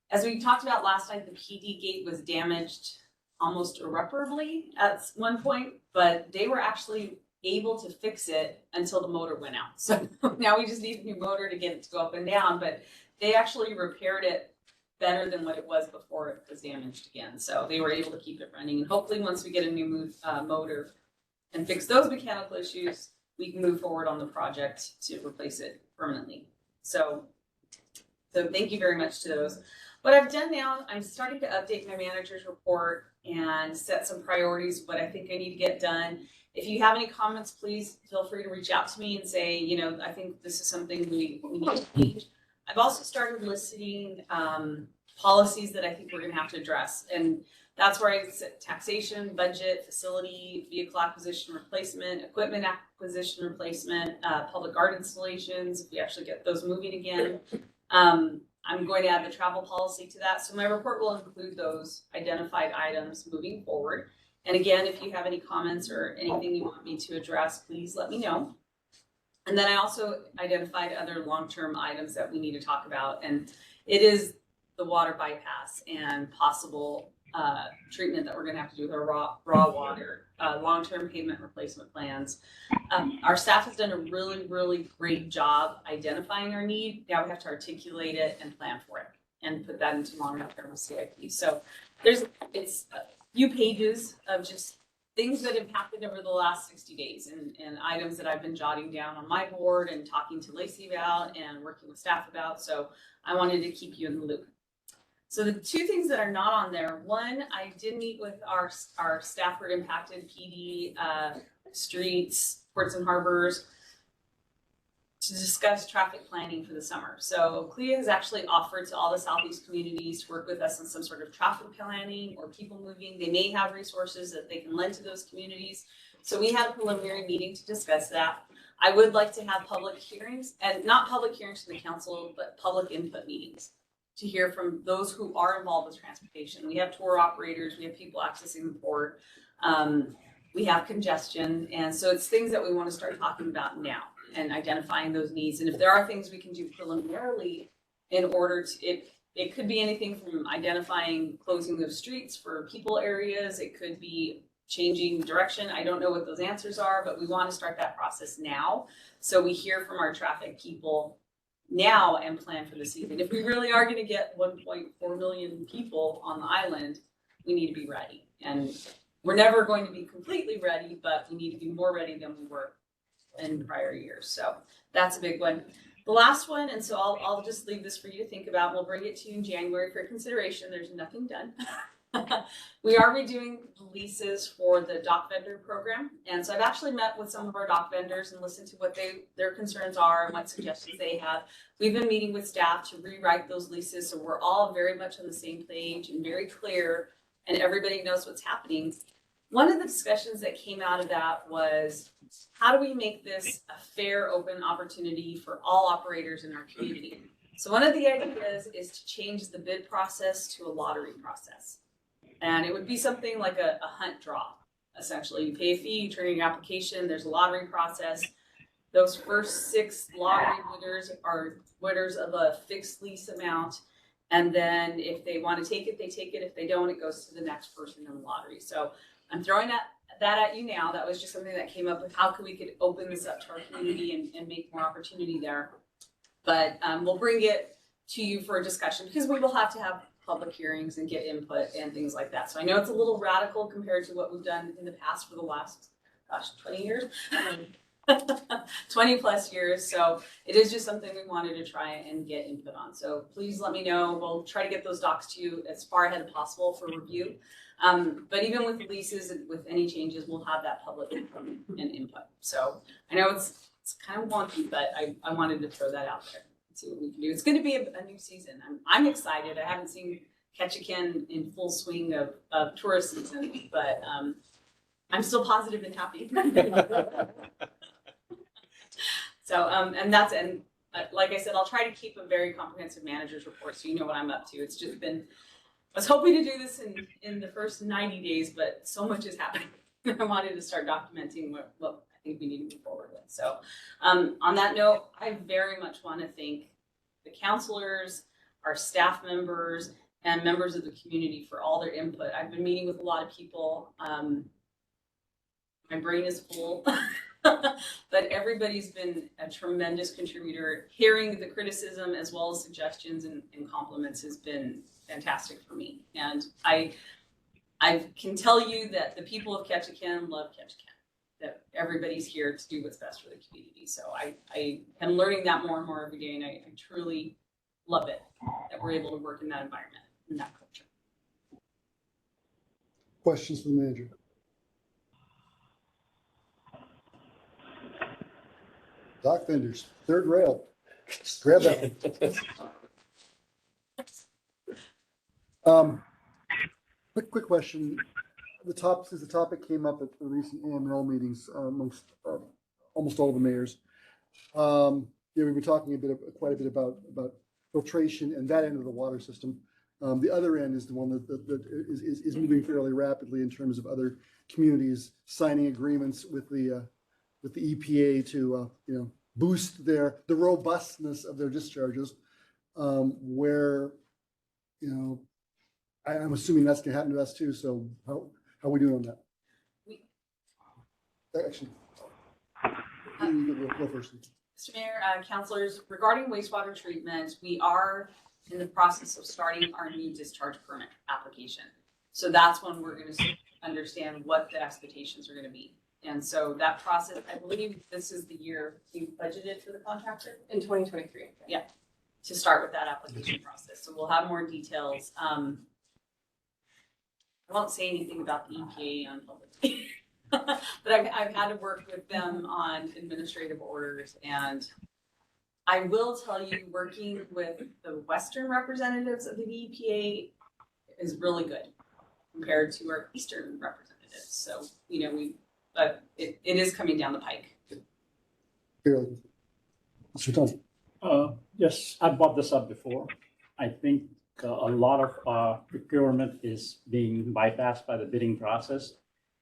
As we talked about last night, the PD gate was damaged almost irreparably at one point, but they were actually able to fix it until the motor went out. So now we just need a new motor to get it to go up and down, but they actually repaired it better than what it was before it was damaged again. So they were able to keep it running. And hopefully once we get a new motor and fix those mechanical issues, we can move forward on the project to replace it permanently. So thank you very much to those. What I've done now, I'm starting to update my manager's report and set some priorities, what I think I need to get done. If you have any comments, please feel free to reach out to me and say, I think this is something we need to change. I've also started listing policies that I think we're going to have to address. And that's where I set taxation, budget, facility, vehicle acquisition replacement, equipment acquisition replacement, public art installations, if we actually get those moving again. I'm going to add the travel policy to that. So my report will include those identified items moving forward. And again, if you have any comments or anything you want me to address, please let me know. And then I also identified other long-term items that we need to talk about. And it is the water bypass and possible treatment that we're going to have to do with our raw water, long-term pavement replacement plans. Our staff has done a really, really great job identifying our need. Now we have to articulate it and plan for it and put that into long-term CIP. So it's a few pages of just things that have happened over the last 60 days and items that I've been jotting down on my board and talking to Lacey about and working with staff about. So I wanted to keep you in the loop. So the two things that are not on there, one, I did meet with our Stafford impacted PD, streets, ports and harbors, to discuss traffic planning for the summer. So CLIA has actually offered to all the Southeast communities to work with us on some sort of traffic planning or people moving. They may have resources that they can lend to those communities. So we had a preliminary meeting to discuss that. I would like to have public hearings, and not public hearings from the council, but public input meetings to hear from those who are involved with transportation. We have tour operators, we have people accessing the port, we have congestion, and so it's things that we want to start talking about now and identifying those needs. And if there are things we can do preliminarily in order to, it could be anything from identifying closing of streets for people areas, it could be changing direction. I don't know what those answers are, but we want to start that process now. So we hear from our traffic people now and plan for the season. If we really are going to get 1.4 million people on the island, we need to be ready. And we're never going to be completely ready, but we need to be more ready than we were in prior years. So that's a big one. The last one, and so I'll just leave this for you to think about. We'll bring it to you in January for consideration. There's nothing done. We are redoing the leases for the dock vendor program. And so I've actually met with some of our dock vendors and listened to what their concerns are and what suggestions they have. We've been meeting with staff to rewrite those leases so we're all very much on the same page and very clear and everybody knows what's happening. One of the discussions that came out of that was, how do we make this a fair, open opportunity for all operators in our community? So one of the ideas is to change the bid process to a lottery process. And it would be something like a hunt draw. Essentially, you pay a fee, you turn in your application, there's a lottery process. Those first 6 lottery winners are winners of a fixed lease amount. And then if they want to take it, they take it. If they don't, it goes to the next person in the lottery. So I'm throwing that at you now. That was just something that came up with how we could open this up to our community and make more opportunity there. But we'll bring it to you for a discussion because we will have to have public hearings and get input and things like that. So I know it's a little radical compared to what we've done in the past for the last, 20 years, 20 plus years. So it is just something we wanted to try and get input on. So please let me know. We'll try to get those docs to you as far ahead as possible for review. But even with leases and with any changes, we'll have that public input and input. So I know it's kind of wonky, but I wanted to throw that out there. See what we can do. It's going to be a new season. I'm excited. I haven't seen Ketchikan in full swing of tourist season, but I'm still positive and happy. So like I said, I'll try to keep a very comprehensive manager's report so you know what I'm up to. It's just been, I was hoping to do this in the first 90 days, but so much is happening. I wanted to start documenting what I think we need to move forward with. So on that note, I very much want to thank the counselors, our staff members, and members of the community for all their input. I've been meeting with a lot of people. My brain is full, but everybody's been a tremendous contributor. Hearing the criticism as well as suggestions and compliments has been fantastic for me. And I can tell you that the people of Ketchikan love Ketchikan, that everybody's here to do what's best for the community. So I am learning that more and more every day, and I truly love it that we're able to work in that environment, in that culture. Questions for the manager? Dock vendors, third rail. Grab that. Quick question. Since the topic came up at the recent AML meetings amongst almost all the mayors, we've been talking quite a bit about filtration and that end of the water system. The other end is the one that is moving fairly rapidly in terms of other communities signing agreements with the EPA to boost the robustness of their discharges. Where I'm assuming that's going to happen to us too. So how are we doing on that? Actually, you go first. Mr. Mayor, councilors, regarding wastewater treatment, we are in the process of starting our new discharge permit application. So that's when we're gonna understand what the expectations are gonna be. And so that process, I believe this is the year you budgeted for the contractor In 2023. to start with that application process. So we'll have more details. I won't say anything about the EPA on public. But I've had to work with them on administrative orders, and I will tell you, working with the Western representatives of the EPA is really good compared to our Eastern representatives. So, but it is coming down the pike. Fairly. Mr. Thompson. Yes, I brought this up before. I think a lot of procurement is being bypassed by the bidding process.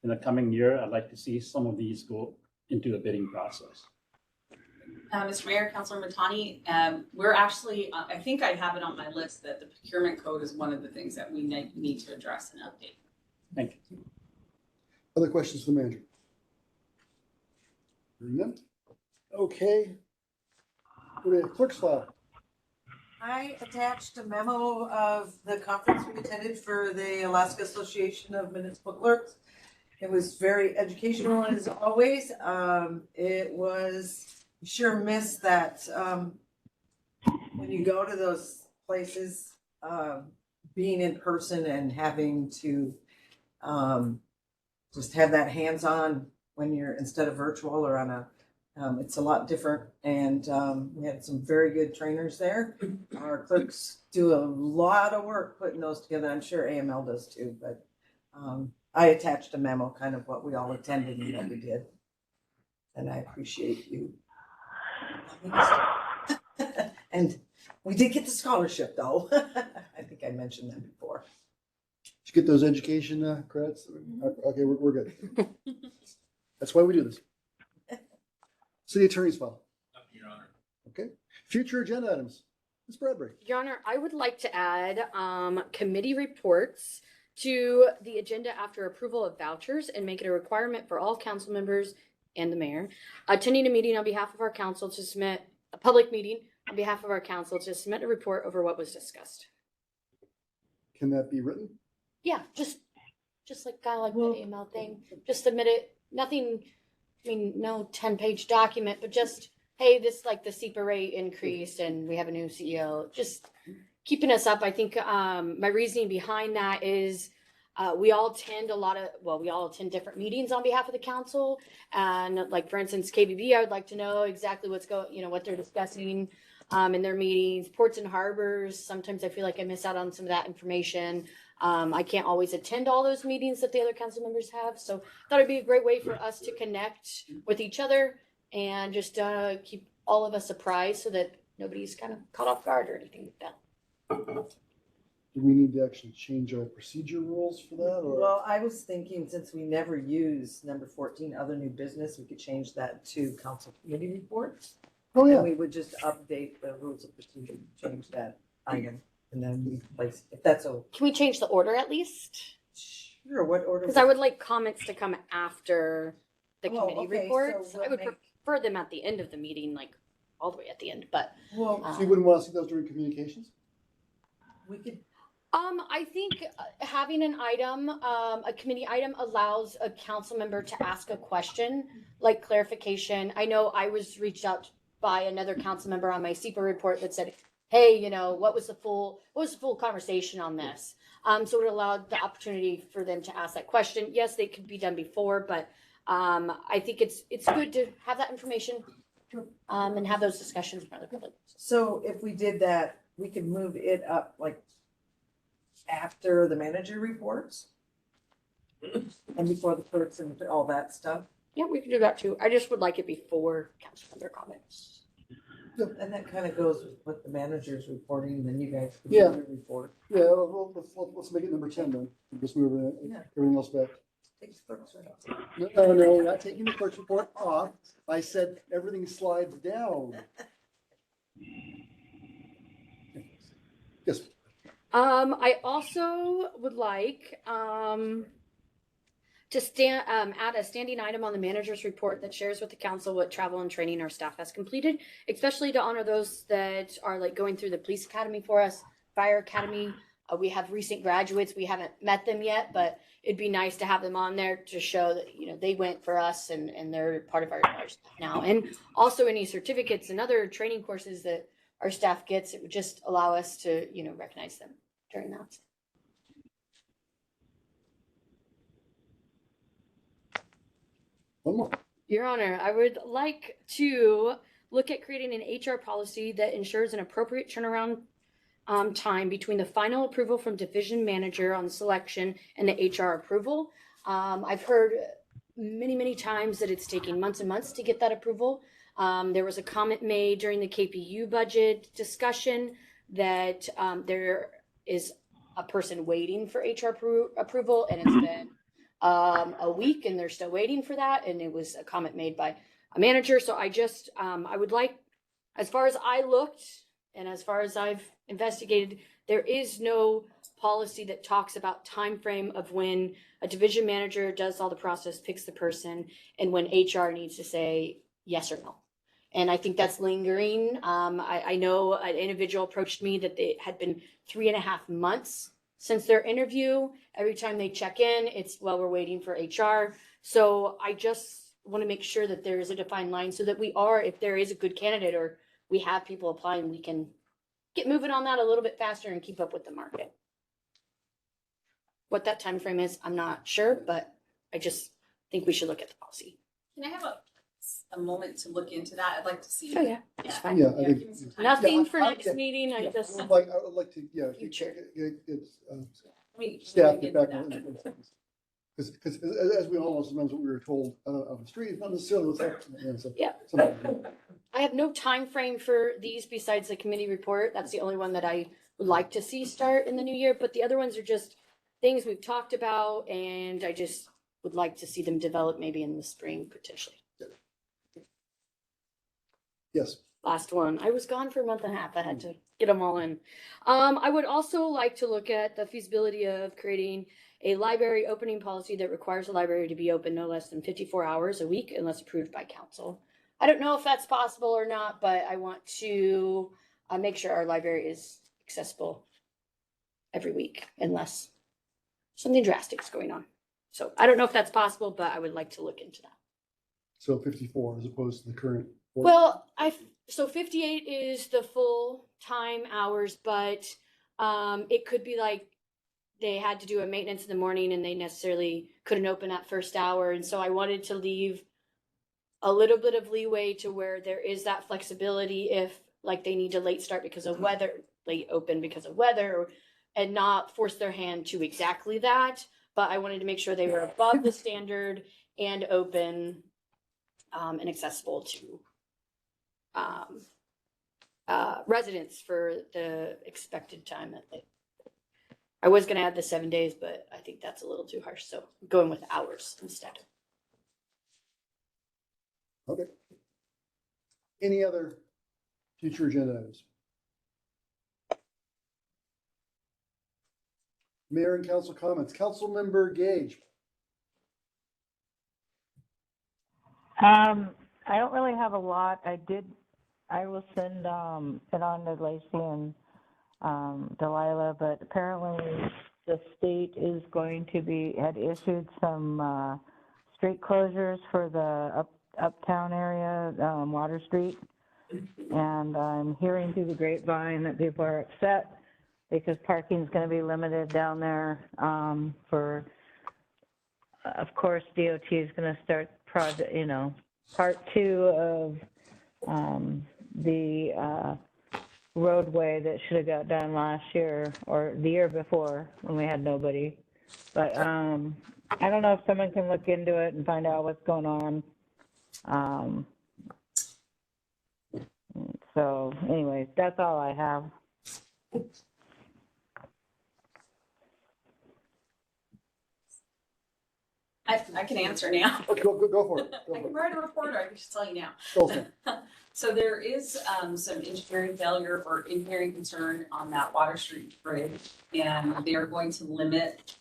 In the coming year, I'd like to see some of these go into the bidding process. Mr. Mayor, Councilor Matani, we're actually, I think I have it on my list that the procurement code is one of the things that we need to address and update. Thank you. Other questions for the manager? Hearing none. Okay. Go to clerk's file. I attached a memo of the conference we attended for the Alaska Association of Municipal Clerks. It was very educational as always. It was, you sure miss that, when you go to those places, being in person and having to, just have that hands-on when you're, instead of virtual or on a, it's a lot different. And, we had some very good trainers there. Our clerks do a lot of work putting those together. I'm sure AML does too, but, I attached a memo, kind of what we all attended and what we did. And I appreciate you. And we did get the scholarship though. I think I mentioned that before. Did you get those education credits? Okay, we're good. That's why we do this. City Attorney's file. Your Honor. Okay. Future agenda items. Ms. Bradbury. Your Honor, I would like to add committee reports to the agenda after approval of vouchers and make it a requirement for all council members and the mayor attending a meeting on behalf of our council to submit a public meeting on behalf of our council to submit a report over what was discussed. Can that be written? Yeah, just like kind of like the email thing. Just submit it. Nothing. I mean, no 10-page document, but just hey, this like the SEPA rate increased and we have a new CEO. Just keeping us up. I think my reasoning behind that is we all attend different meetings on behalf of the council. And like, for instance, KBB, I would like to know exactly what they're discussing in their meetings. Ports and harbors, sometimes I feel like I miss out on some of that information. I can't always attend all those meetings that the other council members have. So I thought it'd be a great way for us to connect with each other and just keep all of us apprised so that nobody's kind of caught off guard or anything like that. Do we need to actually change our procedure rules for that? Or? Well, I was thinking since we never use number 14, other new business, we could change that to council committee reports. Oh, yeah. And we would just update the rules of procedure, change that item, and then we place, if that's okay. Can we change the order at least? Sure, what order? Because I would like comments to come after the Oh, committee okay, reports. so we'll I would make- prefer them at the end of the meeting, like all the way at the end, but. Well, So you wouldn't want to see those during communications? we could, I think having an item, a committee item allows a council member to ask a question, like clarification. I know I was reached out by another council member on my SEPA report that said, hey, what was the full conversation on this? So it allowed the opportunity for them to ask that question. Yes, they could be done before, but I think it's good to have that information and have those discussions with other people. so if we did that, we could move it up like after the manager reports and before the clerks and all that stuff. Yeah, we can do that too. I just would like it before council member comments. And that kind of goes with what the manager's reporting, and then you guys can do Yeah. your report. Yeah, well, let's make it number 10 then. Just move everything else back. Take the clerk's right. No, we're not taking the clerk's report off. I said everything slides down. Yes. I also would like to add a standing item on the manager's report that shares with the council what travel and training our staff has completed, especially to honor those that are like going through the police academy for us, fire academy, We have recent graduates. We haven't met them yet, but it'd be nice to have them on there to show that, you know, they went for us and they're part of our staff now. And also any certificates and other training courses that our staff gets, it would just allow us to, you know, recognize them during that. One more. Your Honor, I would like to look at creating an HR policy that ensures an appropriate turnaround time between the final approval from division manager on selection and the HR approval. I've heard many times that it's taking months and months to get that approval. There was a comment made during the KPU budget discussion that there is a person waiting for HR approval, and it's been a week and they're still waiting for that. And it was a comment made by a manager. So I just, I would like, as far as I looked and as far as I've investigated, there is no policy that talks about time frame of when a division manager does all the process, picks the person, and when HR needs to say yes or no. And I think that's lingering. I know an individual approached me that they had been 3.5 months since their interview. Every time they check in, it's, well, we're waiting for HR. So I just want to make sure that there is a defined line so that we are, if there is a good candidate or we have people applying, we can get moving on that a little bit faster and keep up with the market. What that time frame is, I'm not sure, but I just think we should look at the policy. Can I have a moment to look into that? I'd like to see. Oh, yeah, that's fine. Yeah, I think. give me some time. Nothing Yeah, for next meeting. I just, I would like to, yeah. Future. It's, We staff look get into back that. on. Because as we all know, sometimes what we were told on the street is not necessarily what's happening. So Yeah. sometimes- I have no time frame for these besides the committee report. That's the only one that I would like to see start in the new year. But the other ones are just things we've talked about, and I just would like to see them develop maybe in the spring potentially. Yes. Last one. I was gone for a month and a half. I had to get them all in. I would also like to look at the feasibility of creating a library opening policy that requires the library to be open no less than 54 hours a week unless approved by council. I don't know if that's possible or not, but I want to make sure our library is accessible every week unless something drastic is going on. So I don't know if that's possible, but I would like to look into that. So 54 as opposed to the current. 40. Well, so 58 is the full time hours, but it could be like they had to do a maintenance in the morning and they necessarily couldn't open that first hour. And so I wanted to leave a little bit of leeway to where there is that flexibility if like they need to late start because of weather, late open because of weather, and not force their hand to exactly that. But I wanted to make sure they were above the standard and open and accessible to residents for the expected time that they. I was going to add the 7 days, but I think that's a little too harsh. So I'm going with hours instead. Okay. Any other future agenda items? Mayor and council comments. Councilmember Gage. I don't really have a lot. I will send it on to Lacey and Delilah, but apparently the state is going to had issued some street closures for the uptown area, Water Street. And I'm hearing through the grapevine that people are upset because parking is going to be limited down there for, of course, DOT is going to start part 2 of the roadway that should have got done last year or the year before when we had nobody. But I don't know if someone can look into it and find out what's going on. So anyways, that's all I have. I can answer now. Okay, go for it. I can write a report, or I can just tell you now. Go for it. So there is some engineering failure or engineering concern on that Water Street bridge, and they are going to limit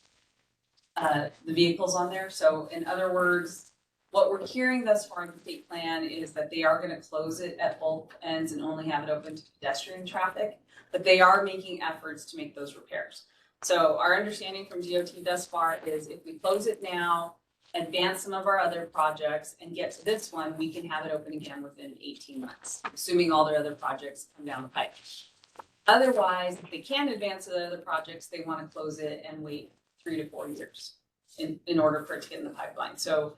the vehicles on there. So in other words, What we're hearing thus far in the state plan is that they are gonna close it at both ends and only have it open to pedestrian traffic, but they are making efforts to make those repairs. So our understanding from DOT thus far is if we close it now, advance some of our other projects and get to this one, we can have it open again within 18 months, assuming all their other projects come down the pipe. Otherwise, if they can't advance the other projects, they want to close it and wait 3 to 4 years in order for it to get in the pipeline. So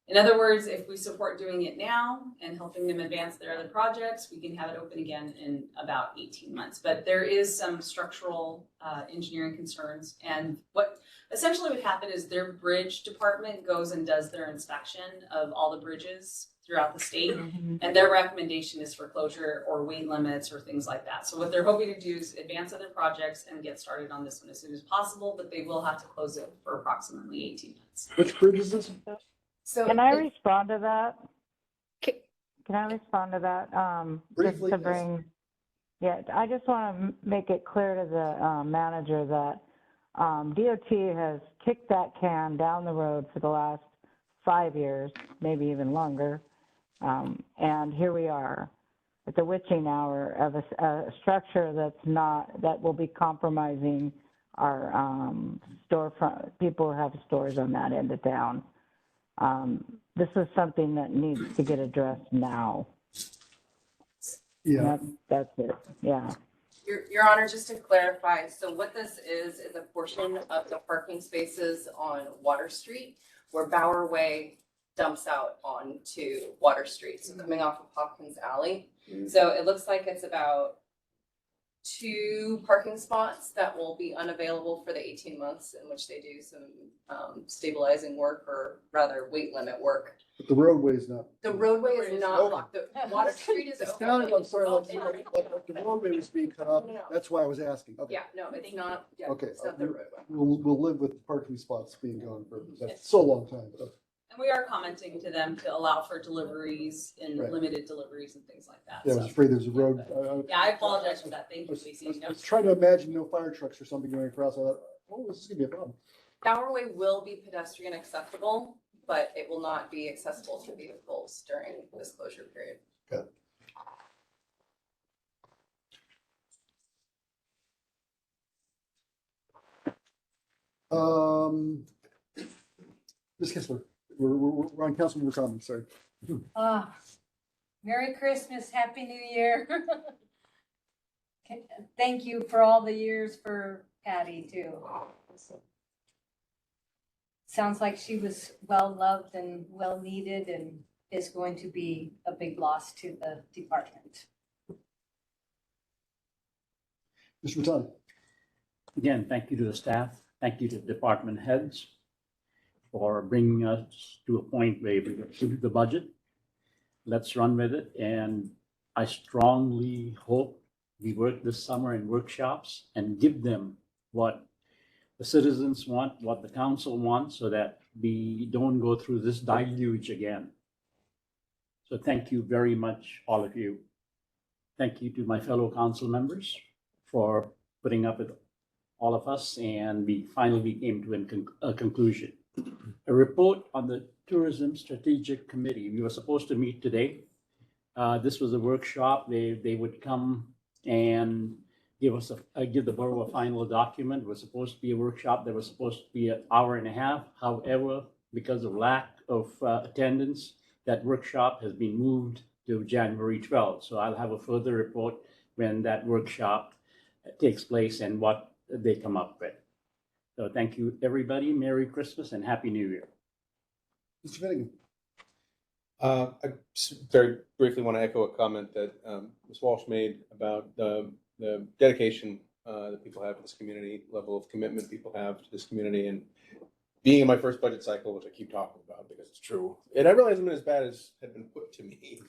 in other words, if we support doing it now and helping them advance their other projects, we can have it open again in about 18 months. But there is some structural engineering concerns. And what essentially would happen is their bridge department goes and does their inspection of all the bridges throughout the state. And their recommendation is for closure or weight limits or things like that. So what they're hoping to do is advance other projects and get started on this one as soon as possible, but they will have to close it for approximately 18 months. Which bridge is this? So Can I respond to that? Can I respond to that? Briefly, Just to bring, yeah, I just want to make it clear to the manager that DOT has kicked that can down the road for the last 5 years, maybe even longer. And here we are at the witching hour of a structure that will be compromising our storefront. People have stores on that end of town. This is something that needs to get addressed now. Yeah. That's it. Yeah. Your Honor, just to clarify, so what this is a portion of the parking spaces on Water Street where Bower Way dumps out onto Water Street. So coming off of Hopkins Alley. So it looks like it's about 2 parking spots that will be unavailable for the 18 months in which they do some stabilizing work, or rather weight limit work. But the roadway is not. The roadway is not Okay. blocked. The Water Street is It open. sounded, I'm sorry, like Oh, the roadway was being cut off. No, no, no. That's why I was asking. Okay. yeah, no, it's not. Yeah, Okay. it's not the roadway. We'll live with parking spots being gone for that's so long time. But And we are commenting to them to allow for deliveries and Right. limited deliveries and things like that. yeah, I was So, afraid there's a road. yeah, I apologize for that. Thank I you, was, Lacey. I was trying to imagine no fire trucks or something going across. I thought, oh, this is gonna be a problem. Bower Way will be pedestrian accessible, but it will not be accessible to vehicles during this closure period. Good. Ms. Kistler, we're on councilmember comments. Sorry. Merry Christmas, Happy New Year. Thank you for all the years for Patty too. Sounds like she was well loved and well needed and is going to be a big loss to the department. Mr. Matani. Again, thank you to the staff. Thank you to department heads for bringing us to a point where we approve the budget. Let's run with it. And I strongly hope we work this summer in workshops and give them what the citizens want, what the council wants, so that we don't go through this deluge again. So thank you very much, all of you. Thank you to my fellow council members for putting up with all of us, and we finally came to a conclusion. A report on the Tourism Strategic Committee. We were supposed to meet today. This was a workshop. They would come and give us give the borough a final document. It was supposed to be a workshop. There was supposed to be an hour and a half. However, because of lack of attendance, that workshop has been moved to January 12th. So I'll have a further report when that workshop takes place and what they come up with. So thank you, everybody. Merry Christmas and Happy New Year. Mr. Finnegan. I very briefly want to echo a comment that Ms. Walsh made about the dedication that people have to this community, level of commitment people have to this community, and being in my first budget cycle, which I keep talking about because it's true. And I realize I'm not as bad as had been put to me.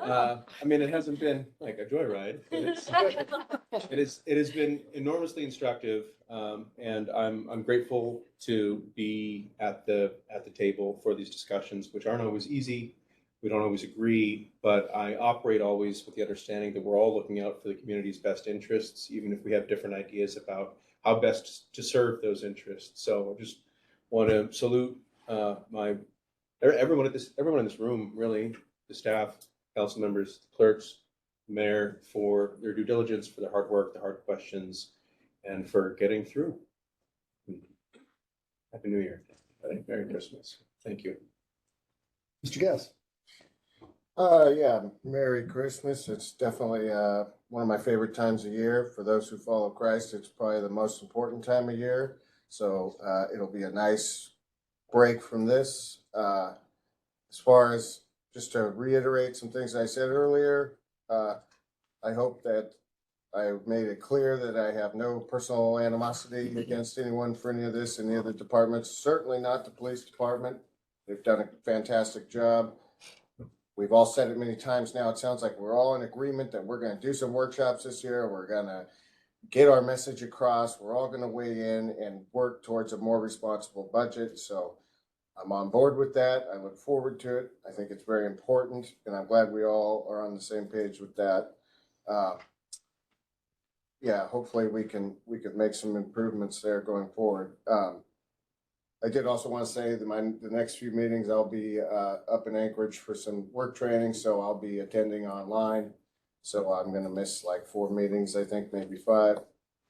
I mean, it hasn't been like a joyride. It has been enormously instructive, and I'm grateful to be at the table for these discussions, which aren't always easy. We don't always agree, but I operate always with the understanding that we're all looking out for the community's best interests, even if we have different ideas about how best to serve those interests. So I just want to salute my everyone in this room, really, the staff, council members, clerks, mayor, for their due diligence, for their hard work, the hard questions, and for getting through. Happy New Year. Merry Christmas. Thank you. Mr. Gass. Yeah, Merry Christmas. It's definitely one of my favorite times of year. For those who follow Christ, it's probably the most important time of year. So it'll be a nice break from this. As far as just to reiterate some things I said earlier, I hope that I made it clear that I have no personal animosity against anyone for any of this, any of the departments, certainly not the police department. They've done a fantastic job. We've all said it many times now. It sounds like we're all in agreement that we're going to do some workshops this year. We're going to get our message across. We're all going to weigh in and work towards a more responsible budget. So I'm on board with that. I look forward to it. I think it's very important, and I'm glad we all are on the same page with that. Yeah, hopefully we can make some improvements there going forward. I did also want to say that the next few meetings I'll be up in Anchorage for some work training, so I'll be attending online. So I'm going to miss like 4 meetings, I think, maybe 5.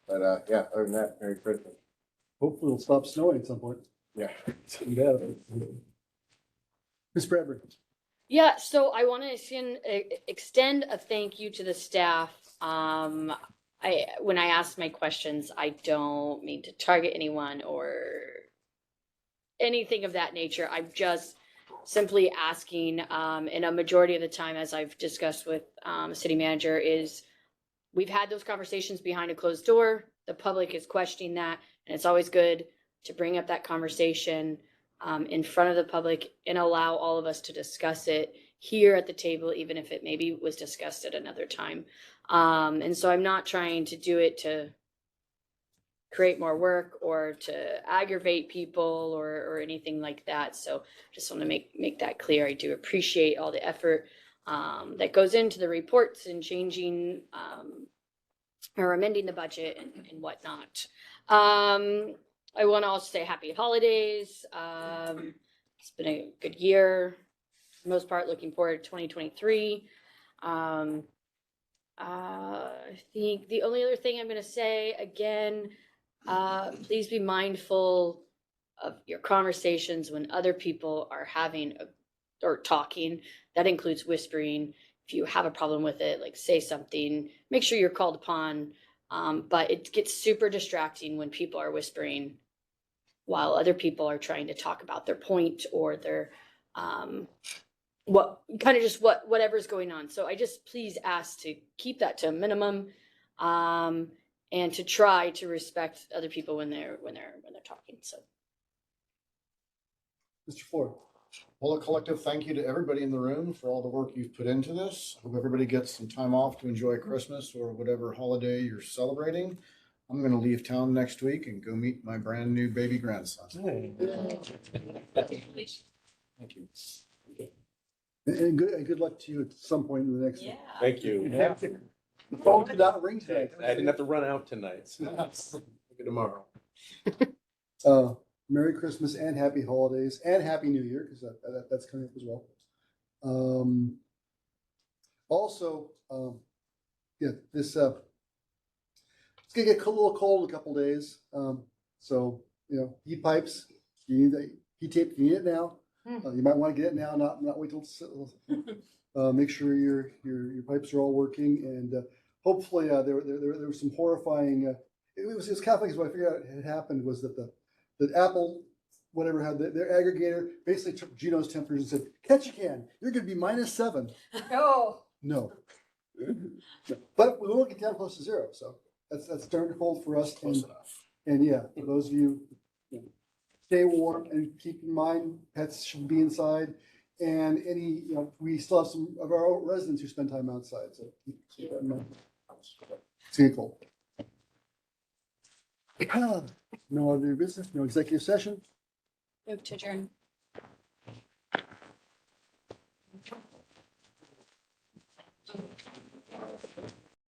But yeah, other than that, Merry Christmas. Hopefully it'll stop snowing at some point. Yeah. Yeah. Ms. Bradbury. Yeah, so I want to extend a thank you to the staff. When I ask my questions, I don't mean to target anyone or anything of that nature. I'm just simply asking, and a majority of the time, as I've discussed with city manager, is we've had those conversations behind a closed door. The public is questioning that, and it's always good to bring up that conversation in front of the public and allow all of us to discuss it here at the table, even if it maybe was discussed at another time. And so I'm not trying to do it to create more work or to aggravate people or anything like that. So just want to make that clear. I do appreciate all the effort that goes into the reports and changing or amending the budget and whatnot. I want to also say happy holidays. It's been a good year for the most part. Looking forward to 2023. I think the only other thing I'm going to say again, please be mindful of your conversations when other people are having or talking. That includes whispering. If you have a problem with it, like say something, make sure you're called upon. But it gets super distracting when people are whispering while other people are trying to talk about their point or their whatever's going on. So I just please ask to keep that to a minimum, and to try to respect other people when they're talking. So, Mr. Ford. Well, a collective thank you to everybody in the room for all the work you've put into this. Hope everybody gets some time off to enjoy Christmas or whatever holiday you're celebrating. I'm going to leave town next week and go meet my brand new baby grandson. Thank you. And good luck to you at some point in the next. Yeah. Thank you. Yeah. Phone did not ring tonight. I didn't have to run out tonight. So maybe tomorrow. Merry Christmas and happy holidays and happy New Year, because that's coming up as well. Also, yeah, this it's gonna get a little cold in a couple days. So heat pipes, you need the heat tape. You need it now. You might want to get it now, not wait till. Make sure your pipes are all working, and hopefully there was some horrifying. It was kind of funny. What I figured out had happened was that the Apple whatever had their aggregator basically took Gino's temperature and said, "Catch a can, you're going to be -7." No. But we won't get down close to 0, so that's darn cold for us. Close enough. And yeah, for those of you, stay warm and keep in mind pets should be inside. And we still have some of our residents who spend time outside, so keep that in mind. It's getting cold. No other business, no executive session. move to adjourn.